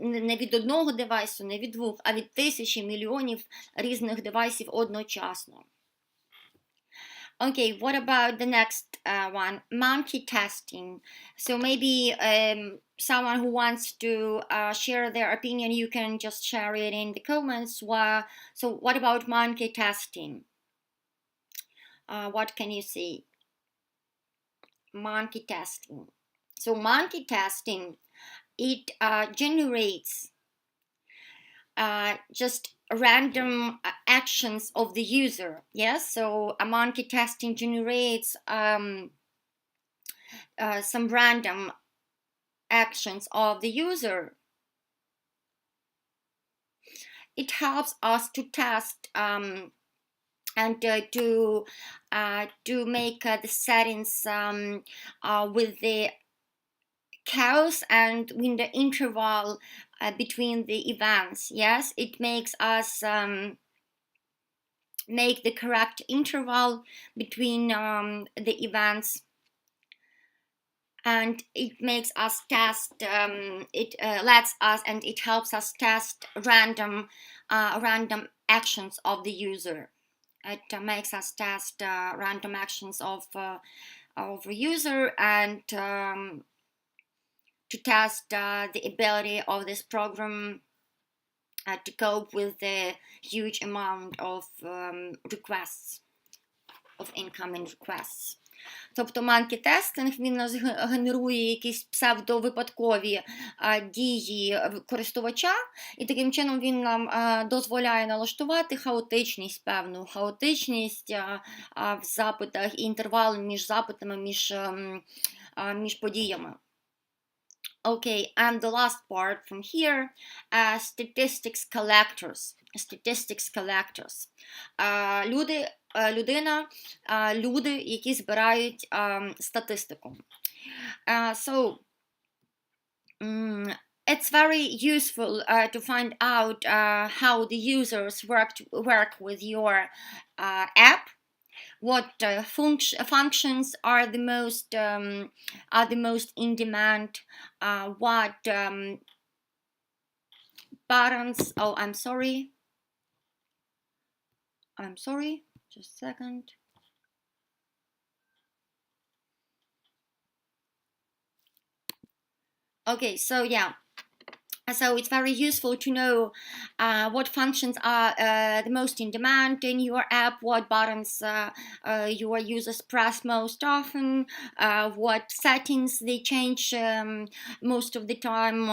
не від одного девайсу, не від двох, а від тисячі, мільйонів різних девайсів одночасно. Okay, what about the next one? Monkey testing. So maybe someone who wants to share their opinion, you can just share it in the comments. So what about monkey testing? What can you see? Monkey testing. So monkey testing, it generates just random actions of the user. Yes, so a monkey testing generates some random actions of the user. It helps us to test and to make the settings with the chaos and in the interval between the events. Yes, it makes us make the correct interval between the events, and it makes us test, it lets us and it helps us test random actions of the user. It makes us test random actions of a user and to test the ability of this program to cope with the huge amount of requests, of incoming requests. Тобто monkey-testing, він нас генерує якісь псевдовипадкові дії користувача, і таким чином він нам дозволяє налаштувати хаотичність, певну хаотичність в запитах і інтервал між запитами, між подіями. Okay, and the last part from here, statistics collectors. Statistics collectors. Люди, які збирають статистику. So, it's very useful to find out how the users work with your app. What functions are the most in demand? What buttons? Oh, I'm sorry. Just a second. Okay, so yeah. So it's very useful to know what functions are the most in demand in your app, what buttons your users press most often, what settings they change most of the time,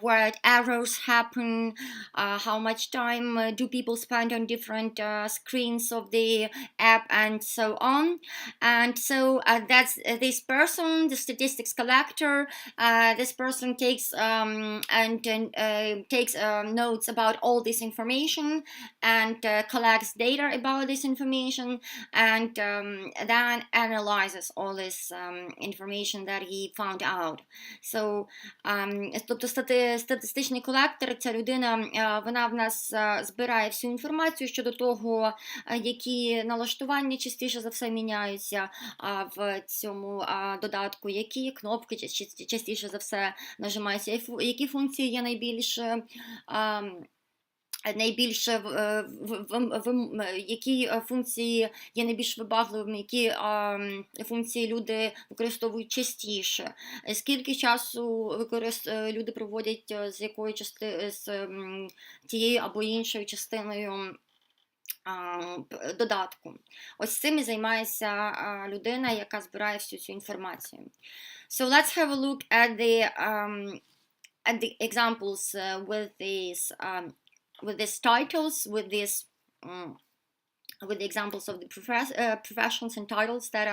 what errors happen, how much time do people spend on different screens of the app, and so on. And so that's this person, the statistics collector. This person takes takes notes about all this information and collects data about this information, and then analyzes all this information that he found out. So, тобто статистичний колектор, ця людина, вона в нас збирає всю інформацію щодо того, які налаштування частіше за все міняються в цьому додатку, які кнопки частіше за все нажимаються, які функції є які функції є найбільш вибагливими, які функції люди використовують частіше, скільки часу люди проводять з тією або іншою частиною додатку. Ось цим і займається людина, яка збирає всю цю інформацію. So let's have a look at the examples with these titles, with the examples of the professions and titles that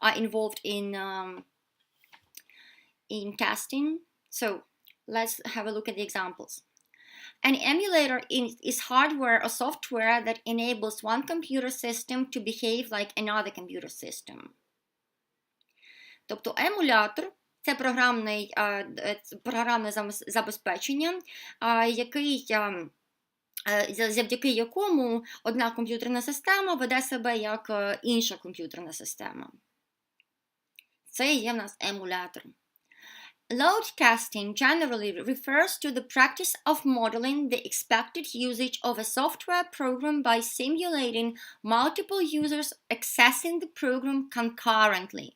are involved in testing. So let's have a look at the examples. An emulator is hardware or software that enables one computer system to behave like another computer system. Тобто емулятор – це програмне забезпечення, завдяки якому одна комп'ютерна система веде себе як інша комп'ютерна система. Це є в нас емулятор. Load testing generally refers to the practice of modeling the expected usage of a software program by simulating multiple users accessing the program concurrently.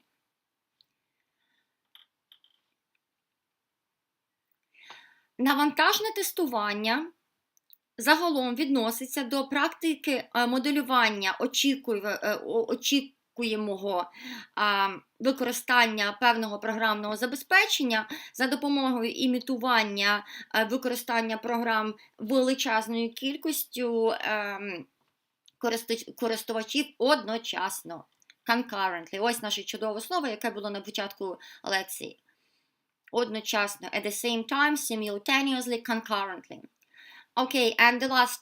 Навантажне тестування загалом відноситься до практики моделювання очікуємого використання певного програмного забезпечення за допомогою імітування використання програм величезною кількістю користувачів одночасно. Concurrently. Ось наше чудове слово, яке було на початку лекції. Одночасно. At the same time, simultaneously, concurrently. Okay, and the last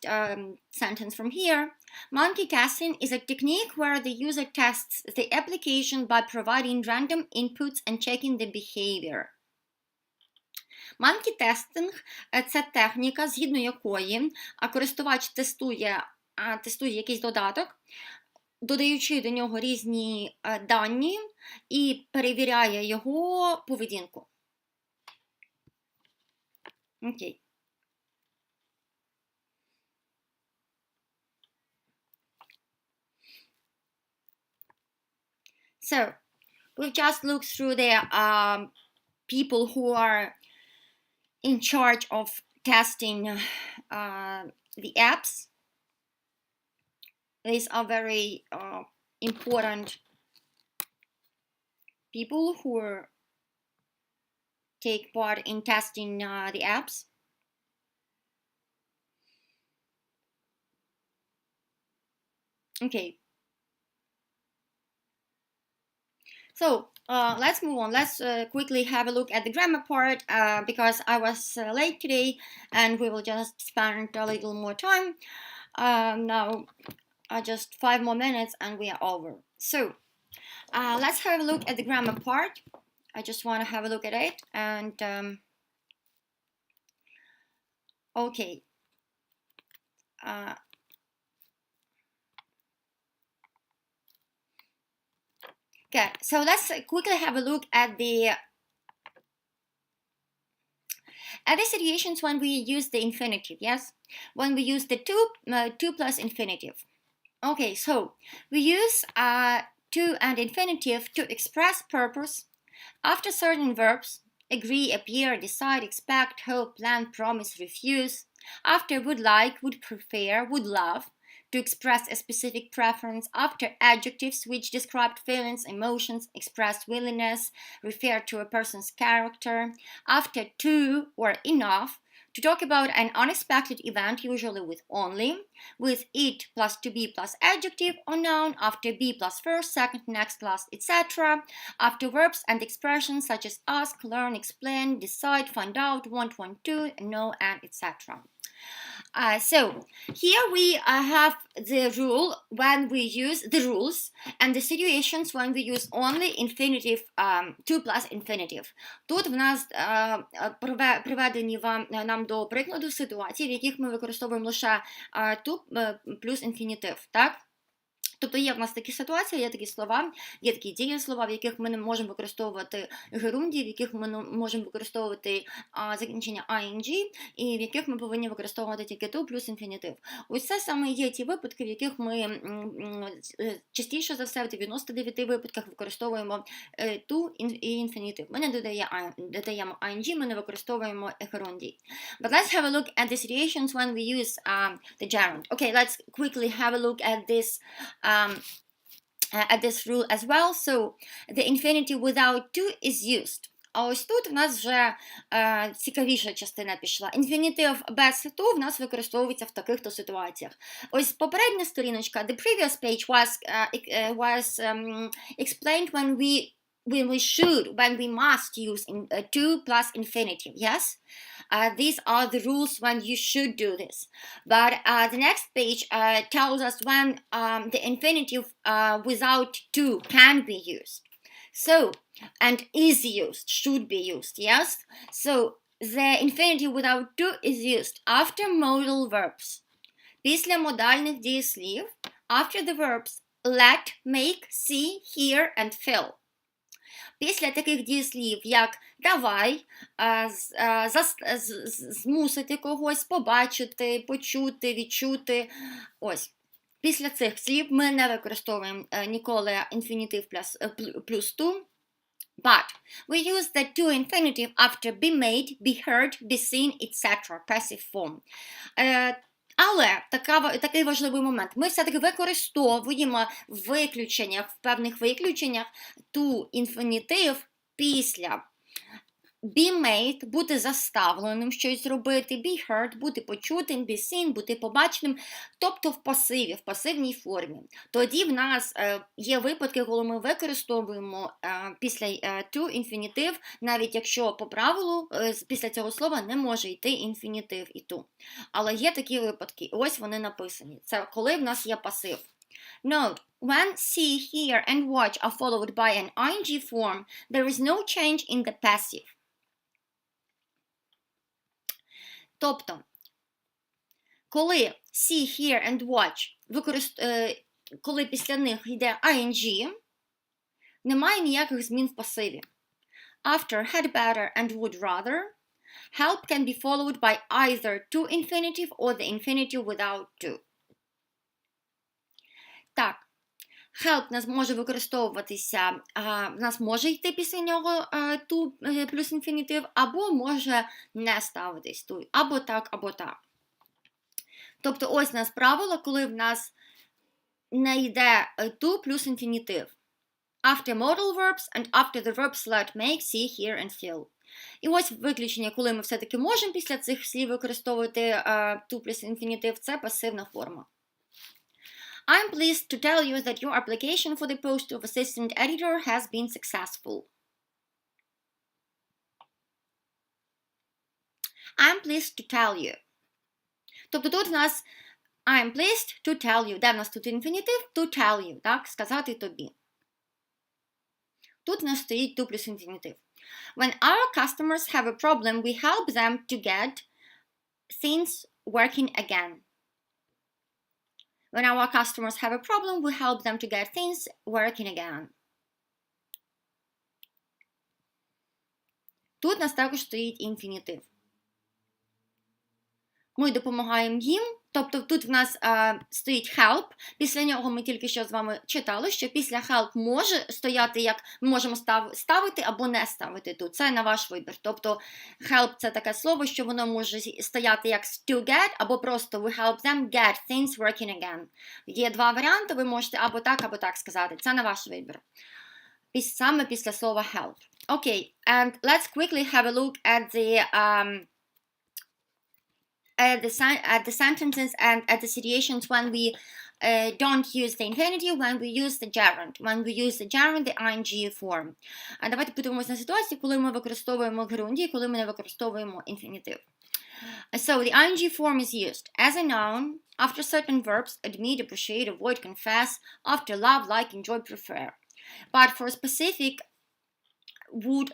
sentence from here. Multitasking is a technique where the user tests the application by providing random inputs and checking the behavior. Multitasking – це техніка, згідно якої користувач тестує якийсь додаток, додаючи до нього різні дані і перевіряє його поведінку. Окей. So, we've just looked through the people who are in charge of testing the apps. These are very important people who take part in testing the apps. Okay. So let's move on. Let's quickly have a look at the grammar part because I was late today and we will just spend a little more time. Now just 5 more minutes and we are over. So let's have a look at the grammar part. I just want to have a look at it and okay. Okay, so let's quickly have a look at the situations when we use the infinitive, yes? When we use the to plus infinitive. Okay, so we use to and infinitive to express purpose after certain verbs: agree, appear, decide, expect, hope, plan, promise, refuse. After would like, would prefer, would love, to express a specific preference. After adjectives which describe feelings, emotions, express willingness, refer to a person's character. After to or enough, to talk about an unexpected event, usually with only, with it plus to be plus adjective or noun, after be plus first, second, next, last, etc. After verbs and expressions such as ask, learn, explain, decide, find out, want to, know, and etc. So here we have the rule when we use the rules and the situations when we use only infinitive to plus infinitive. Тут в нас приведені нам до прикладу ситуації, в яких ми використовуємо лише to плюс інфінітив, так? Тобто є в нас такі ситуації, є такі слова, є такі дієслова, в яких ми не можемо використовувати герунді, в яких ми не можемо використовувати закінчення ing, і в яких ми повинні використовувати тільки to плюс інфінітив. Ось це саме є ті випадки, в яких ми частіше за все в 99 випадках використовуємо to і інфінітив. Ми не додаємо ing, ми не використовуємо герунді. But let's have a look at the situations when we use the gerund. Okay, let's quickly have a look at this rule as well. So the infinitive without to is used. А ось тут в нас вже цікавіша частина пішла. Інфінітив без to в нас використовується в таких-то ситуаціях. Ось попередня сторіночка, the previous page was explained when we must use to plus infinitive, yes? These are the rules when you should do this. But the next page tells us when the infinitive without to can be used. So, and is used, should be used, yes? So, the infinitive without to is used after modal verbs. Після модальних дієслів, after the verbs let, make, see, hear and fill. Після таких дієслів, як давай, змусити когось, побачити, почути, відчути. Ось. Після цих слів ми не використовуємо ніколи інфінітив плюс to. But we use the to infinitive after be made, be heard, be seen, etc. Passive form. Але такий важливий момент. Ми все-таки використовуємо в певних виключеннях to infinitive після be made, бути заставленим щось зробити, be heard, бути почутим, be seen, бути побаченим, тобто в пасивній формі. Тоді в нас є випадки, коли ми використовуємо після to інфінітив, навіть якщо по правилу після цього слова не може йти інфінітив і to. Але є такі випадки, ось вони написані. Це коли в нас є пасив. Note, when see, hear and watch are followed by an ing form, there is no change in the passive. Тобто, коли see, hear and watch, коли після них йде ing, немає ніяких змін в пасиві. After had better and would rather, help can be followed by either to infinitive or the infinitive without to. Так, help нас може використовуватися, в нас може йти після нього to плюс інфінітив, або може не ставитись to, або так, або так. Тобто ось у нас правило, коли в нас не йде to плюс інфінітив. After modal verbs and after the verbs let, make, see, hear and feel. І ось виключення, коли ми все-таки можемо після цих слів використовувати to плюс інфінітив, це пасивна форма. I'm pleased to tell you that your application for the post of assistant editor has been successful. I'm pleased to tell you. Тобто тут в нас I'm pleased to tell you. Де в нас тут infinitive? To tell you, так? Сказати тобі. Тут в нас стоїть to плюс infinitive. When our customers have a problem, we help them to get things working again. When our customers have a problem, we help them to get things working again. Тут в нас також стоїть infinitive. Ми допомагаємо їм, тобто тут в нас стоїть help, після нього ми тільки що з вами читали, що після help може стояти, як ми можемо ставити або не ставити тут, це на ваш вибір. Тобто help – це таке слово, що воно може стояти як to get, або просто we help them get things working again. Є два варіанти, ви можете або так сказати, це на ваш вибір. Саме після слова help. Okay, and let's quickly have a look at the sentences and at the situations when we don't use the infinitive, when we use the gerund. When we use the gerund, the ing form. Давайте подивимося на ситуацію, коли ми використовуємо gerund і коли ми не використовуємо infinitive. So the ing form is used as a noun after certain verbs admit, appreciate, avoid, confess, after love, like, enjoy, prefer. But for specific would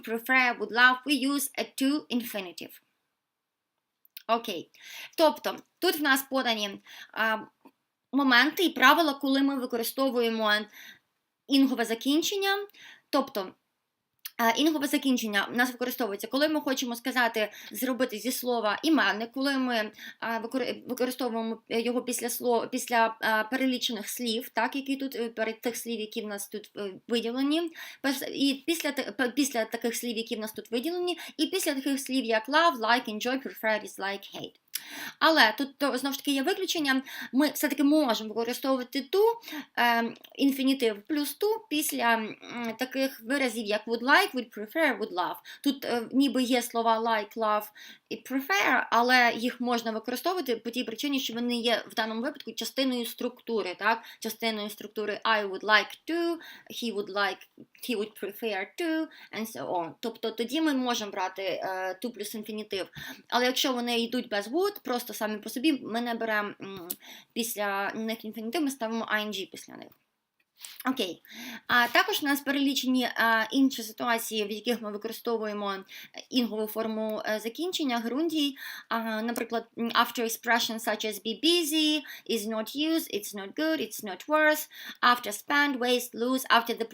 prefer, would love, we use a to-infinitive. Окей. Тобто, тут в нас подані моменти і правила, коли ми використовуємо інгове закінчення. Тобто, інгове закінчення у нас використовується, коли ми хочемо сказати, зробити зі слова іменник, коли ми використовуємо його після перелічених слів, так, які тут, перед тих слів, які в нас тут виділені, і після таких слів, які в нас тут виділені, і після таких слів, як love, like, enjoy, prefer, dislike, hate. Але тут, знову ж таки, є виключення, ми все-таки можемо використовувати to, infinitive плюс to, після таких виразів, як would like, would prefer, would love. Тут ніби є слова like, love і prefer, але їх можна використовувати по тій причині, що вони є в даному випадку частиною структури, так? Частиною структури I would like to, he would prefer to, and so on. Тобто тоді ми можемо брати to плюс infinitive. Але якщо вони йдуть без would, просто самі по собі, ми не беремо після них інфінітив, ми ставимо ing після них. Окей. Також у нас перелічені інші ситуації, в яких ми використовуємо інгову форму закінчення, грундій. Наприклад, after expressions such as be busy, is not used, it's not good, it's not worth, after spend, waste, lose, after the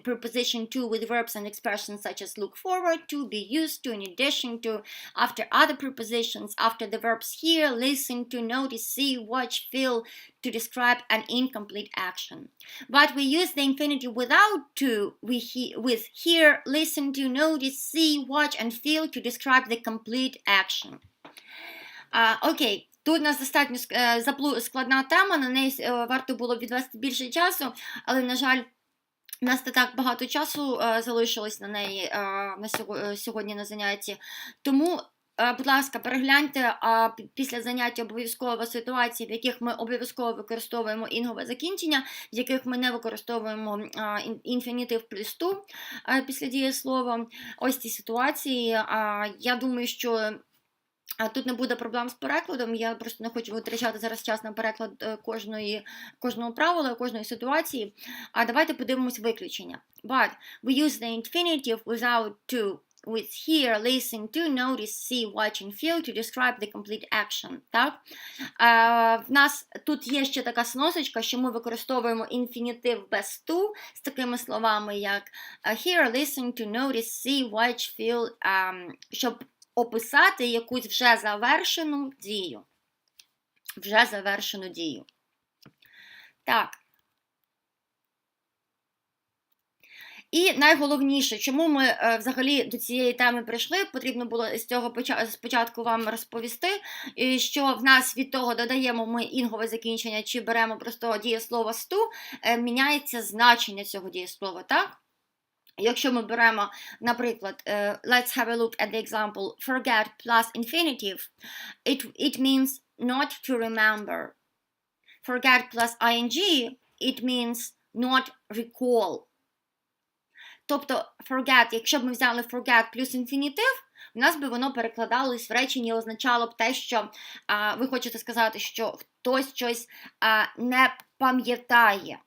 preposition to with verbs and expressions such as look forward to, be used to, in addition to, after other prepositions, after the verbs hear, listen to, notice, see, watch, feel, to describe an incomplete action. But we use the infinitive without to, with hear, listen to, notice, see, watch, and feel to describe the complete action. Окей. Тут у нас достатньо складна тема, на неї варто було відвести більше часу, але, на жаль, у нас не так багато часу залишилось на неї сьогодні на занятті. Тому, будь ласка, перегляньте після заняття обов'язково ситуації, в яких ми обов'язково використовуємо інгове закінчення, в яких ми не використовуємо інфінітив плюс to після дієслова. Ось ці ситуації. Я думаю, що тут не буде проблем з перекладом, я просто не хочу витрачати зараз час на переклад кожного правила, кожної ситуації. Давайте подивимось виключення. But we use the infinitive without to, with hear, listen to, notice, see, watch and feel to describe the complete action. Так? В нас тут є ще така сносочка, що ми використовуємо інфінітив без to з такими словами, як hear, listen to, notice, see, watch, feel, щоб описати якусь вже завершену дію. Так. І найголовніше, чому ми взагалі до цієї теми прийшли, потрібно було з цього спочатку вам розповісти, що в нас від того додаємо ми інгове закінчення, чи беремо просто дієслово з to, міняється значення цього дієслова, так? Якщо ми беремо, наприклад, let's have a look at the example, forget plus infinitive, it means not to remember. Forget plus ing, it means not recall. Тобто forget, якщо б ми взяли forget плюс інфінітив, у нас би воно перекладалось в реченні і означало б те, що ви хочете сказати, що хтось щось не пам'ятає,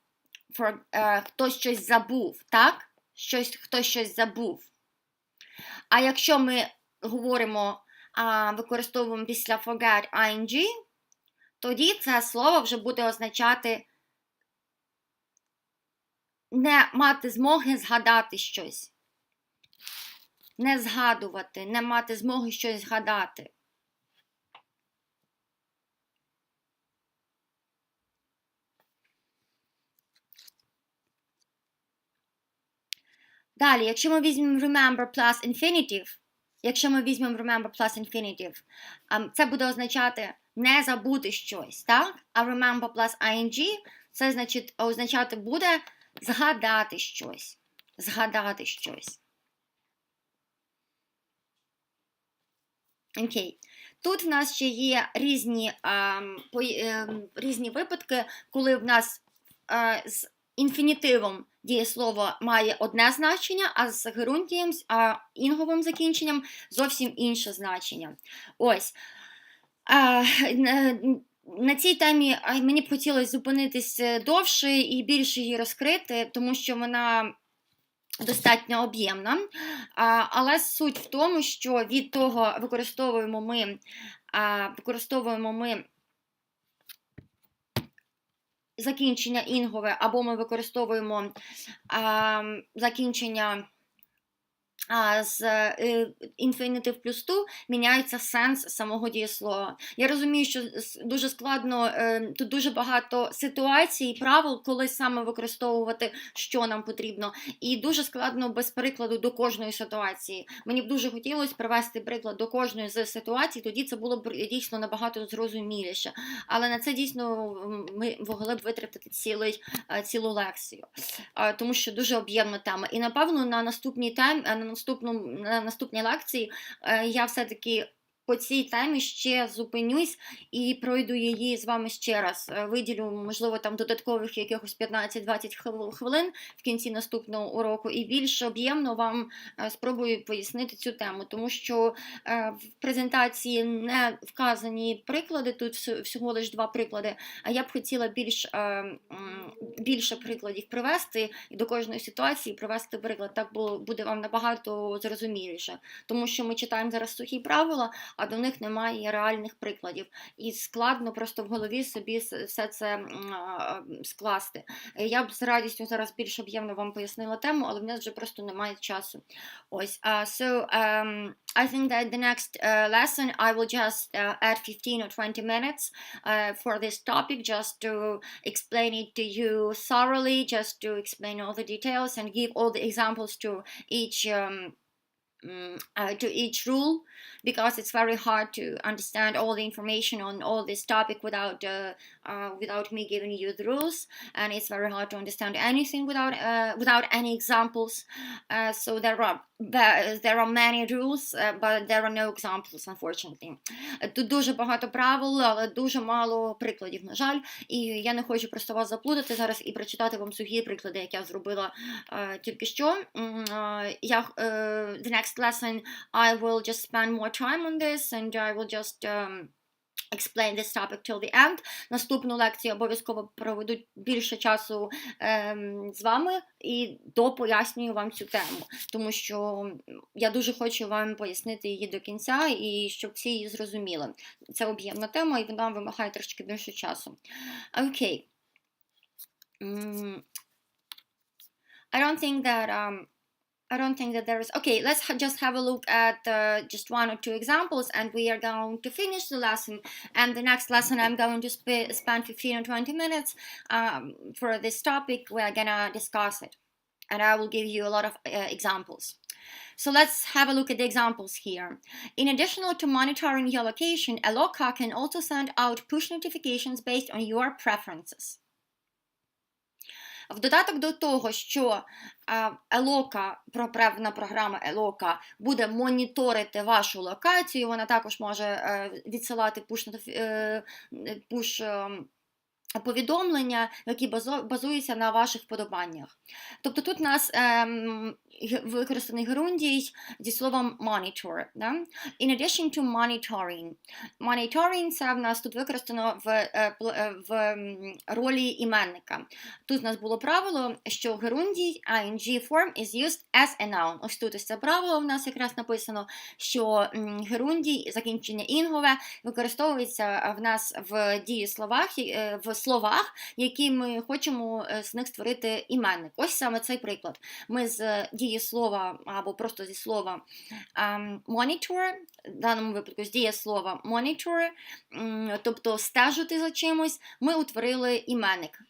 хтось щось забув, так? Хтось щось забув. А якщо ми говоримо, використовуємо після forget ing, тоді це слово вже буде означати не мати змоги згадати щось. Не згадувати, не мати змоги щось згадати. Далі, якщо ми візьмемо remember plus infinitive, це буде означати не забути щось, так? А remember plus ing, це означати буде згадати щось. Згадати щось. Окей. Тут в нас ще є різні випадки, коли в нас з інфінітивом дієслово має одне значення, а з герундієм, інговим закінченням зовсім інше значення. Ось. На цій темі мені б хотілося зупинитись довше і більше її розкрити, тому що вона достатньо об'ємна, але суть в тому, що від того використовуємо ми закінчення інгове, або ми використовуємо закінчення з infinitive плюс to, міняється сенс самого дієслова. Я розумію, що дуже складно, тут дуже багато ситуацій, правил, коли саме використовувати, що нам потрібно. І дуже складно без прикладу до кожної ситуації. Мені б дуже хотілося привести приклад до кожної з ситуацій, тоді це було б дійсно набагато зрозуміліше. Але на це дійсно ми могли б витратити цілу лекцію. Тому що дуже об'ємна тема. І напевно на наступній лекції я все-таки по цій темі ще зупинюсь і пройду її з вами ще раз. Виділю, можливо, там додаткових якихось 15-20 хвилин в кінці наступного уроку і більш об'ємно вам спробую пояснити цю тему, тому що в презентації не вказані приклади, тут всього лише 2 приклади, а я б хотіла більше прикладів привести і до кожної ситуації привести приклад, так буде вам набагато зрозуміліше, тому що ми читаємо зараз сухі правила, а до них немає реальних прикладів. І складно просто в голові собі все це скласти. Я б з радістю зараз більш об'ємно вам пояснила тему, але в нас вже просто немає часу. Ось. I think that the next lesson I will just add 15 or 20 minutes for this topic just to explain it to you thoroughly, just to explain all the details and give all the examples to each rule, because it's very hard to understand all the information on all this topic without me giving you the rules, and it's very hard to understand anything without any examples. So there are many rules, but there are no examples, unfortunately. Тут дуже багато правил, але дуже мало прикладів, на жаль. І я не хочу просто вас заплутати зараз і прочитати вам сухі приклади, як я зробила тільки що. The next lesson I will just spend more time on this, and I will just explain this topic till the end. Наступну лекцію обов'язково проведу більше часу з вами і допояснюю вам цю тему, тому що я дуже хочу вам пояснити її до кінця і щоб всі її зрозуміли. Це об'ємна тема і вона вимагає трошки більше часу. Окей. I don't think that there is... Okay, let's just have a look at just 1 or 2 examples, and we are going to finish the lesson. And the next lesson, I'm going to spend 15 or 20 minutes for this topic. We're gonna discuss it, and I will give you a lot of examples. So let's have a look at the examples here. In addition to monitoring your location, a locker can also send out push notifications based on your preferences. В додаток до того, що Елока, певна програма Елока буде моніторити вашу локацію, вона також може відсилати повідомлення, які базуються на ваших вподобаннях. Тобто тут у нас використаний герундій зі словом monitor. Да? In addition to monitoring. Monitoring – це в нас тут використано в ролі іменника. Тут у нас було правило, що герундій ing form is used as a noun. Ось тут ось це правило в нас якраз написано, що герундій, закінчення інгове, використовується в нас в дієсловах, в словах, які ми хочемо з них створити іменник. Ось саме цей приклад. Ми з дієслова або просто зі слова monitor, в даному випадку з дієслова monitor, тобто стежити за чимось, ми утворили іменник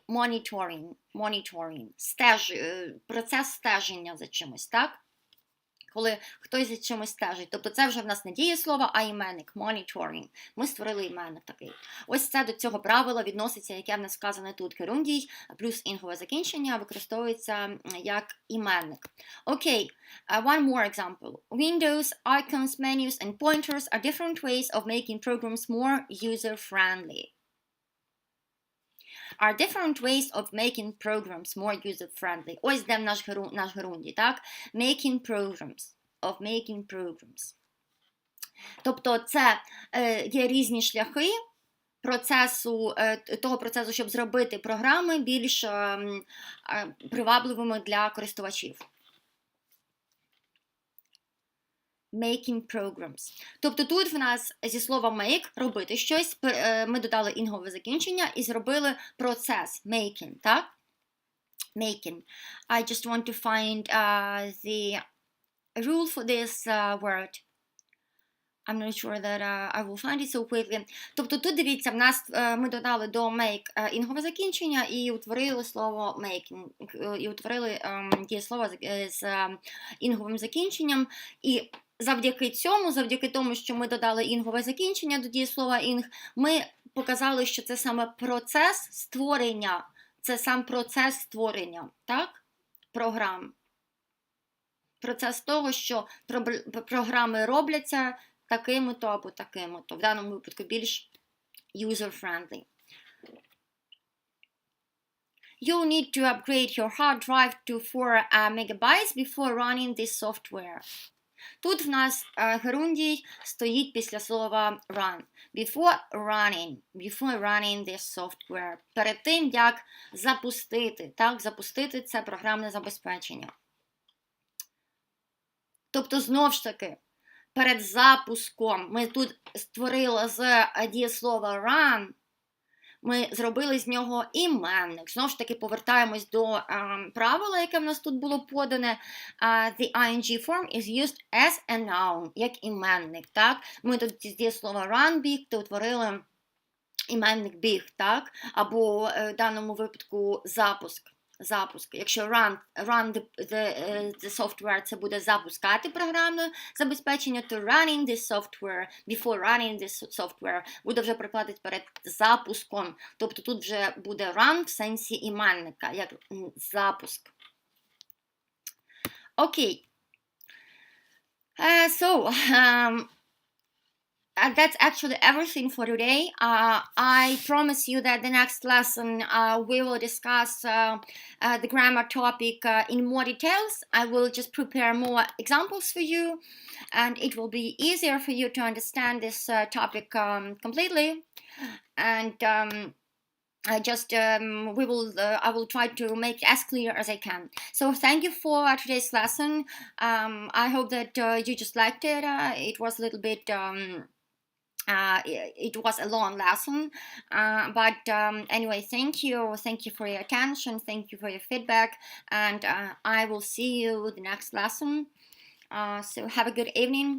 monitoring, процес стеження за чимось, так? Коли хтось за чимось стежить. Тобто це вже в нас не дієслово, а іменник, monitoring. Ми створили іменник такий. Ось це до цього правила відноситься, яке в нас сказане тут. Герундій плюс інгове закінчення використовується як іменник. Окей, one more example. Windows, icons, menus and pointers are different ways of making programs more user-friendly. Are different ways of making programs more user-friendly. Ось де наш герундій, так? Making programs. Тобто це є різні шляхи того процесу, щоб зробити програми більш привабливими для користувачів. Making programs. Тобто тут в нас зі слова make, робити щось, ми додали інгове закінчення і зробили процес, making, так? Making. I just want to find the rule for this word. I'm not sure that I will find it so quickly. Тобто тут, дивіться, в нас ми додали до make інгове закінчення і утворили слово making, і утворили дієслово з інговим закінченням, і завдяки тому, що ми додали інгове закінчення до дієслова інг, ми показали, що це саме процес створення, так? Програм. Процес того, що програми робляться такими-то або такими-то. В даному випадку більш user-friendly. You need to upgrade your hard drive to 4 megabytes before running this software. Тут в нас герундій стоїть після слова run. Before running this software. Перед тим, як запустити. Так, запустити – це програмне забезпечення. Тобто, знов ж таки, перед запуском ми тут створили з дієслова run, ми зробили з нього іменник. Знову ж таки, повертаємось до правила, яке в нас тут було подане. The ing form is used as a noun, як іменник, так? Ми тут з дієслова run біг, то утворили іменник біг, так? Або в даному випадку запуск. Якщо run the software, це буде запускати програмне забезпечення, то running this software, before running this software, буде вже прикладати перед запуском. Тобто тут вже буде run в сенсі іменника, як запуск. Окей. That's actually everything for today. I promise you that the next lesson we will discuss the grammar topic in more details. I will just prepare more examples for you, and it will be easier for you to understand this topic completely. And I will try to make it as clear as I can. So thank you for today's lesson. I hope that you just liked it. It was a little bit. It was a long lesson, but anyway, thank you for your attention, thank you for your feedback, and I will see you the next lesson. So have a good evening.